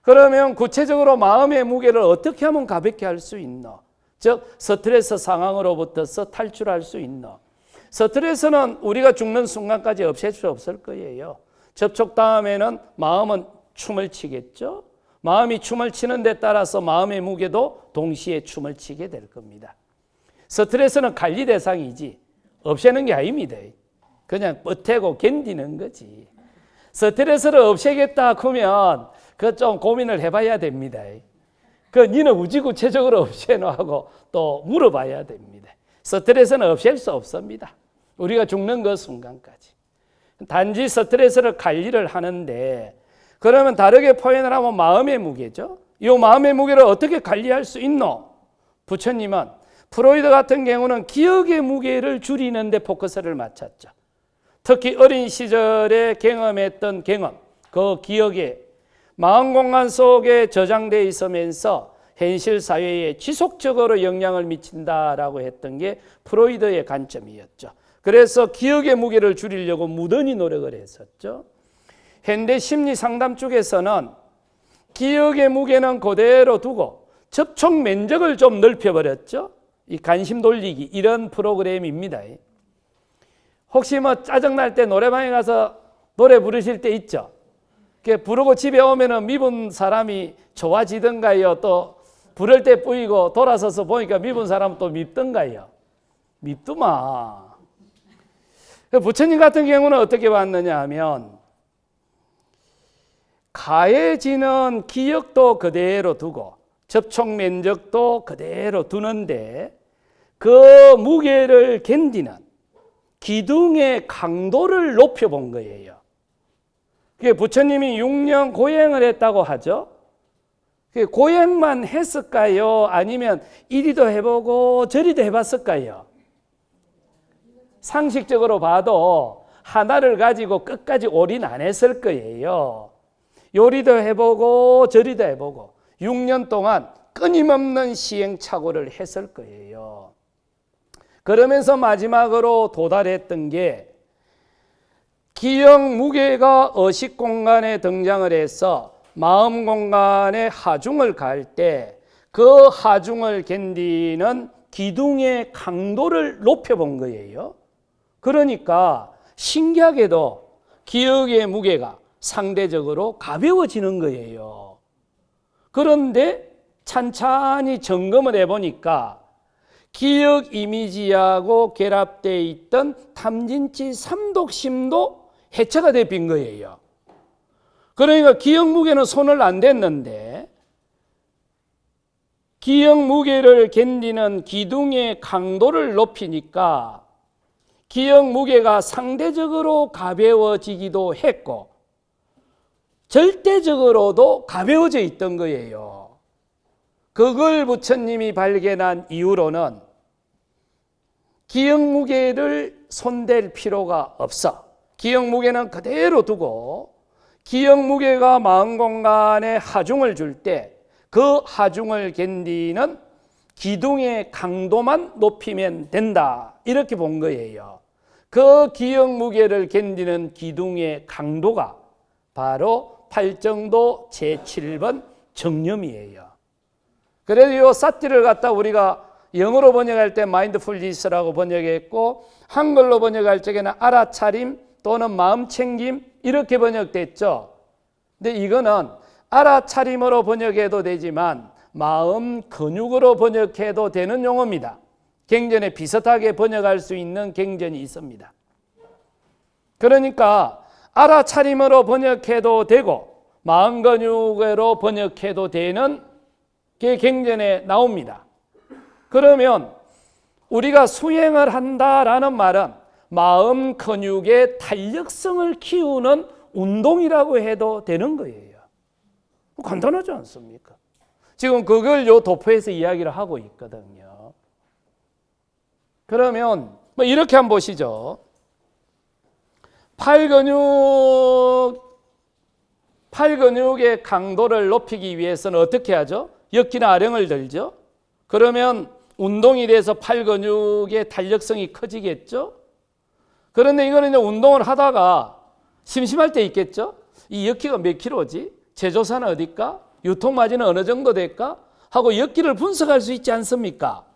그러면 구체적으로 마음의 무게를 어떻게 하면 가볍게 할 수 있노? 즉 스트레스 상황으로부터서 탈출할 수 있노? 스트레스는 우리가 죽는 순간까지 없앨 수 없을 거예요. 접촉 다음에는 마음은 춤을 추겠죠. 마음이 춤을 추는 데 따라서 마음의 무게도 동시에 춤을 추게 될 겁니다. 스트레스는 관리 대상이지 없애는 게 아닙니다. 그냥 버티고 견디는 거지. 스트레스를 없애겠다 하면 그 좀 고민을 해봐야 됩니다. 그 니는 우지구체적으로 없애노 하고 또 물어봐야 됩니다. 스트레스는 없앨 수 없습니다. 우리가 죽는 그 순간까지. 단지 스트레스를 관리를 하는데 그러면 다르게 표현을 하면 마음의 무게죠. 이 마음의 무게를 어떻게 관리할 수 있노? 부처님은 프로이드 같은 경우는 기억의 무게를 줄이는 데 포커스를 맞췄죠. 특히 어린 시절에 경험했던 경험, 그 기억에 마음 공간 속에 저장되어 있으면서 현실 사회에 지속적으로 영향을 미친다라고 했던 게 프로이드의 관점이었죠. 그래서 기억의 무게를 줄이려고 무던히 노력을 했었죠. 현대 심리 상담 쪽에서는 기억의 무게는 그대로 두고 접촉 면적을 좀 넓혀버렸죠. 이 관심 돌리기 이런 프로그램입니다. 혹시 뭐 짜증날 때 노래방에 가서 노래 부르실 때 있죠. 부르고 집에 오면은 미분 사람이 좋아지던가요? 또 부를 때 뿌이고 돌아서서 보니까 미분 사람 또 밉던가요? 밉더만. 부처님 같은 경우는 어떻게 봤느냐 하면 가해지는 기억도 그대로 두고 접촉 면적도 그대로 두는데 그 무게를 견디는 기둥의 강도를 높여본 거예요. 부처님이 6년 고행을 했다고 하죠. 고행만 했을까요? 아니면 이리도 해보고 저리도 해봤을까요? 상식적으로 봐도 하나를 가지고 끝까지 올인 안 했을 거예요. 요리도 해보고 저리도 해보고 6년 동안 끊임없는 시행착오를 했을 거예요. 그러면서 마지막으로 도달했던 게 기억 무게가 의식 공간에 등장을 해서 마음 공간에 하중을 갈 때 그 하중을 견디는 기둥의 강도를 높여본 거예요. 그러니까 신기하게도 기억의 무게가 상대적으로 가벼워지는 거예요. 그런데 찬찬히 점검을 해보니까 기억 이미지하고 결합되어 있던 탐진치 삼독심도 해체가 되어빈 거예요. 그러니까 기억 무게는 손을 안 댔는데 기억 무게를 견디는 기둥의 강도를 높이니까 기억 무게가 상대적으로 가벼워지기도 했고 절대적으로도 가벼워져 있던 거예요. 그걸 부처님이 발견한 이후로는 기억 무게를 손댈 필요가 없어. 기억 무게는 그대로 두고 기억 무게가 마음 공간에 하중을 줄 때 그 하중을 견디는 기둥의 강도만 높이면 된다. 이렇게 본 거예요. 그 기억 무게를 견디는 기둥의 강도가 바로 팔정도 제7번 정념이에요. 그래서 이 사티를 갖다 우리가 영어로 번역할 때 마인드풀니스라고 번역했고 한글로 번역할 적에는 알아차림 또는 마음챙김 이렇게 번역됐죠. 근데 이거는 알아차림으로 번역해도 되지만 마음 근육으로 번역해도 되는 용어입니다. 경전에 비슷하게 번역할 수 있는 경전이 있습니다. 그러니까 알아차림으로 번역해도 되고 마음 근육으로 번역해도 되는 게 경전에 나옵니다. 그러면 우리가 수행을 한다라는 말은 마음 근육의 탄력성을 키우는 운동이라고 해도 되는 거예요. 간단하지 않습니까? 지금 그걸 요 도표에서 이야기를 하고 있거든요. 그러면 뭐 이렇게 한번 보시죠. 팔 근육의 강도를 높이기 위해서는 어떻게 하죠? 역기나 아령을 들죠. 그러면 운동이 돼서 팔 근육의 탄력성이 커지겠죠. 그런데 이거는 이제 운동을 하다가 심심할 때 있겠죠. 이 역기가 몇 킬로지? 제조사는 어딜까? 유통마진은 어느 정도 될까? 하고 역기를 분석할 수 있지 않습니까?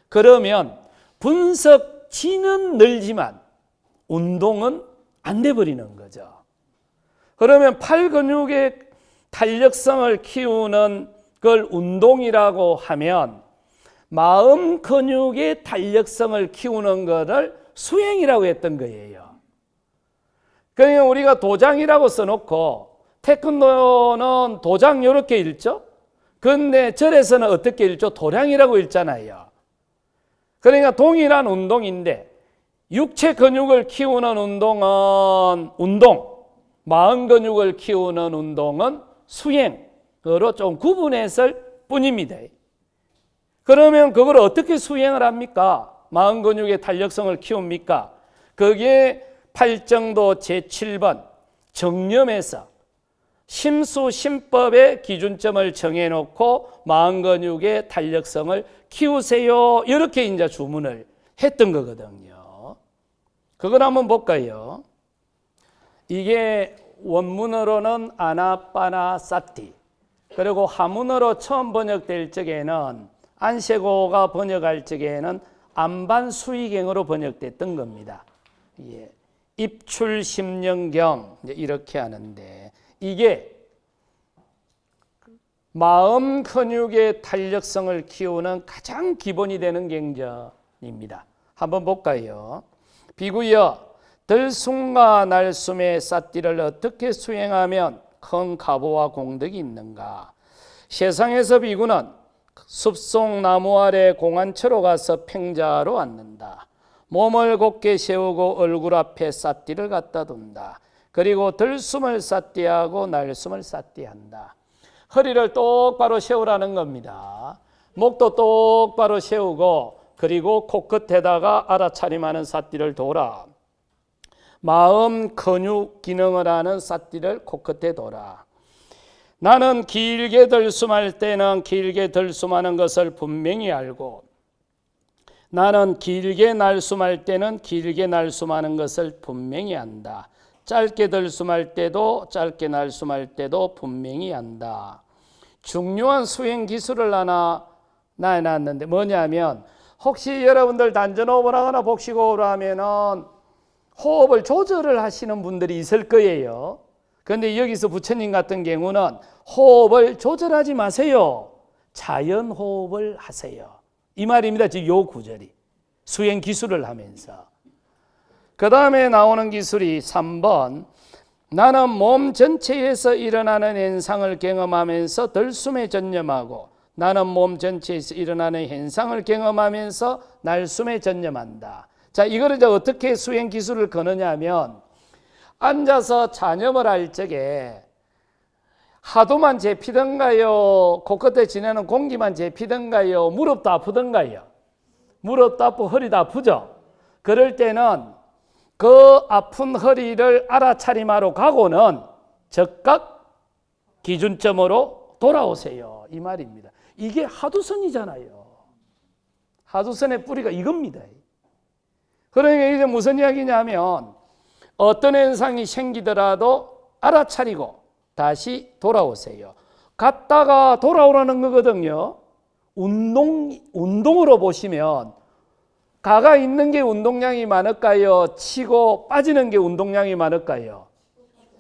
그러면 분석치는 늘지만 운동은 안 돼버리는 거죠. 그러면 팔 근육의 탄력성을 키우는 걸 운동이라고 하면 마음 근육의 탄력성을 키우는 것을 수행이라고 했던 거예요. 그러니까 우리가 도장이라고 써놓고 태권도는 도장 이렇게 읽죠. 그런데 절에서는 어떻게 읽죠? 도량이라고 읽잖아요. 그러니까 동일한 운동인데 육체 근육을 키우는 운동은 운동, 마음 근육을 키우는 운동은 수행으로 좀 구분했을 뿐입니다. 그러면 그걸 어떻게 수행을 합니까? 마음 근육의 탄력성을 키웁니까? 그게 팔정도 제7번 정념에서 심수심법의 기준점을 정해놓고 마음근육의 탄력성을 키우세요. 이렇게 이제 주문을 했던 거거든요. 그걸 한번 볼까요? 이게 원문으로는 아나빠나사티, 그리고 한문으로 처음 번역될 적에는 안세고가 번역할 적에는 안반수의경으로 번역됐던 겁니다. 예. 입출심령경 이렇게 하는데 이게 마음 근육의 탄력성을 키우는 가장 기본이 되는 경전입니다. 한번 볼까요? 비구여 들숨과 날숨의 삿띠를 어떻게 수행하면 큰 가보와 공덕이 있는가? 세상에서 비구는 숲속 나무 아래 공안처로 가서 팽자로 앉는다. 몸을 곧게 세우고 얼굴 앞에 삿띠를 갖다 둔다. 그리고 들숨을 삿띠하고 날숨을 삿띠한다. 허리를 똑바로 세우라는 겁니다. 목도 똑바로 세우고 그리고 코끝에다가 알아차림하는 삿띠를 둬라. 마음 근육 기능을 하는 삿띠를 코끝에 둬라. 나는 길게 들숨할 때는 길게 들숨하는 것을 분명히 알고 나는 길게 날숨할 때는 길게 날숨하는 것을 분명히 안다. 짧게 들숨할 때도 짧게 날숨할 때도 분명히 안다. 중요한 수행 기술을 하나 놔놨는데 뭐냐면 혹시 여러분들 단전호흡을 하거나 복식호흡을 하면은 호흡을 조절을 하시는 분들이 있을 거예요. 그런데 여기서 부처님 같은 경우는 호흡을 조절하지 마세요. 자연 호흡을 하세요. 이 말입니다. 지금 요 구절이 수행 기술을 하면서. 그 다음에 나오는 기술이 3번. 나는 몸 전체에서 일어나는 현상을 경험하면서 들숨에 전념하고 나는 몸 전체에서 일어나는 현상을 경험하면서 날숨에 전념한다. 자, 이거를 이제 어떻게 수행 기술을 거느냐 하면 앉아서 잔염을 할 적에 하도만 재피던가요? 코끝에 지내는 공기만 재피던가요? 무릎도 아프던가요? 무릎도 아프고 허리도 아프죠? 그럴 때는 그 아픈 허리를 알아차림하러 가고는 적각 기준점으로 돌아오세요. 이 말입니다. 이게 하두선이잖아요. 하두선의 뿌리가 이겁니다. 그러니까 이제 무슨 이야기냐면 어떤 현상이 생기더라도 알아차리고 다시 돌아오세요. 갔다가 돌아오라는 거거든요. 운동으로 보시면 가가 있는 게 운동량이 많을까요? 치고 빠지는 게 운동량이 많을까요?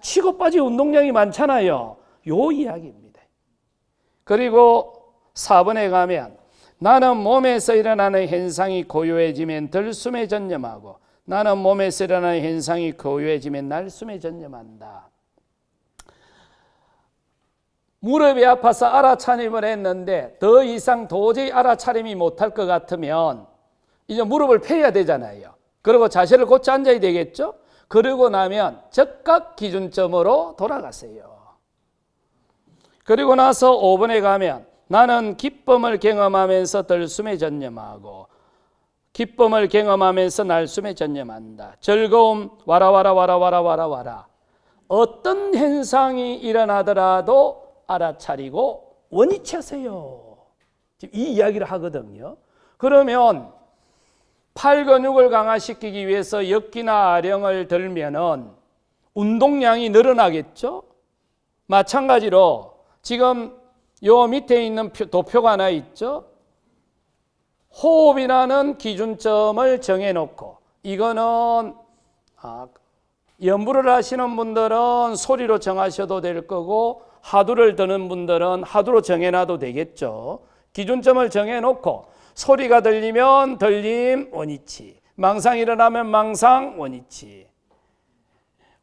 치고 빠지고 운동량이 많잖아요. 요 이야기입니다. 그리고 4번에 가면 나는 몸에서 일어나는 현상이 고요해지면 들숨에 전념하고 나는 몸에서 일어나는 현상이 고요해지면 날숨에 전념한다. 무릎이 아파서 알아차림을 했는데 더 이상 도저히 알아차림이 못할 것 같으면 이제 무릎을 펴야 되잖아요. 그리고 자세를 고쳐 앉아야 되겠죠? 그러고 나면 적각 기준점으로 돌아가세요. 그리고 나서 5번에 가면 나는 기쁨을 경험하면서 들숨에 전념하고 기쁨을 경험하면서 날숨에 전념한다. 즐거움 와라. 어떤 현상이 일어나더라도 알아차리고 원위치하세요. 지금 이 이야기를 하거든요. 그러면 팔 근육을 강화시키기 위해서 역기나 아령을 들면은 운동량이 늘어나겠죠? 마찬가지로 지금 요 밑에 있는 도표가 하나 있죠? 호흡이라는 기준점을 정해놓고 이거는 연부를 하시는 분들은 소리로 정하셔도 될 거고 하두를 드는 분들은 하두로 정해놔도 되겠죠. 기준점을 정해놓고 소리가 들리면 들림 원위치, 망상이 일어나면 망상 원위치,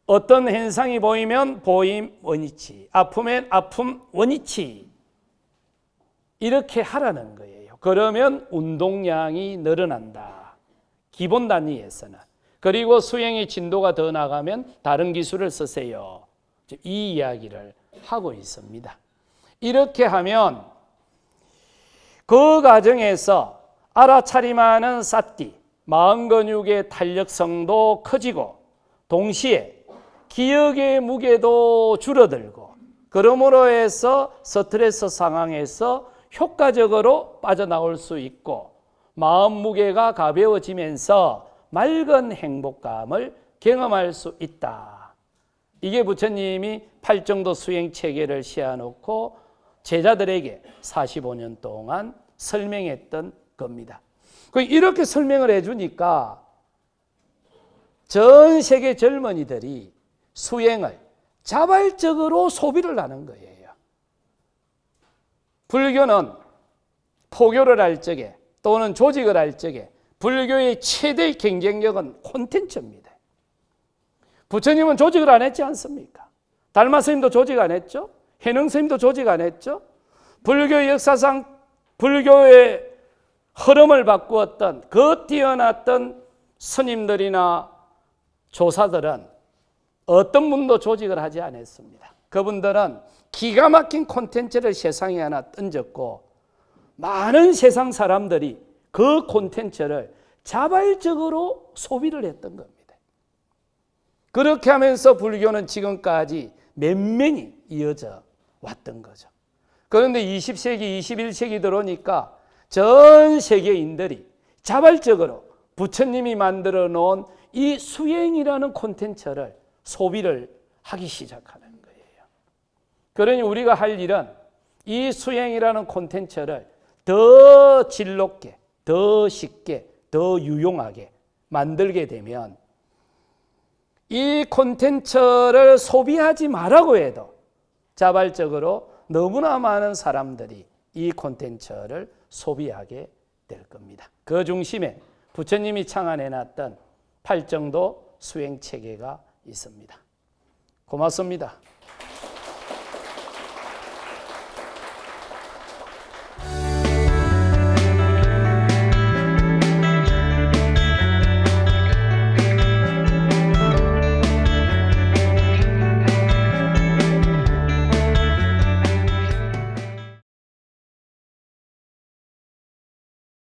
어떤 현상이 보이면 보임 원위치, 아프면 아픔 원위치 이렇게 하라는 거예요. 그러면 운동량이 늘어난다. 기본 단위에서는. 그리고 수행의 진도가 더 나가면 다른 기술을 쓰세요. 이 이야기를 하고 있습니다. 이렇게 하면 그 과정에서 알아차림하는 삿띠, 마음 근육의 탄력성도 커지고 동시에 기억의 무게도 줄어들고 그러므로 해서 스트레스 상황에서 효과적으로 빠져나올 수 있고 마음 무게가 가벼워지면서 맑은 행복감을 경험할 수 있다. 이게 부처님이 팔정도 수행 체계를 씌워놓고 제자들에게 45년 동안 설명했던 겁니다. 이렇게 설명을 해주니까 전 세계 젊은이들이 수행을 자발적으로 소비를 하는 거예요. 불교는 포교를 할 적에 또는 조직을 할 적에 불교의 최대 경쟁력은 콘텐츠입니다. 부처님은 조직을 안 했지 않습니까? 달마 스님도 조직 안 했죠? 해능 스님도 조직 안 했죠? 불교의 역사상 불교의 흐름을 바꾸었던 그 뛰어났던 스님들이나 조사들은 어떤 분도 조직을 하지 않았습니다. 그분들은 기가 막힌 콘텐츠를 세상에 하나 던졌고 많은 세상 사람들이 그 콘텐츠를 자발적으로 소비를 했던 겁니다. 그렇게 하면서 불교는 지금까지 면면이 이어져 왔던 거죠. 그런데 20세기, 21세기 들어오니까 전 세계인들이 자발적으로 부처님이 만들어 놓은 이 수행이라는 콘텐츠를 소비를 하기 시작하는 거예요. 그러니 우리가 할 일은 이 수행이라는 콘텐츠를 더 질롭게, 더 쉽게, 더 유용하게 만들게 되면 이 콘텐츠를 소비하지 말라고 해도 자발적으로 너무나 많은 사람들이 이 콘텐츠를 소비하게 될 겁니다. 그 중심에 부처님이 창안해놨던 팔정도 수행체계가 있습니다. 고맙습니다.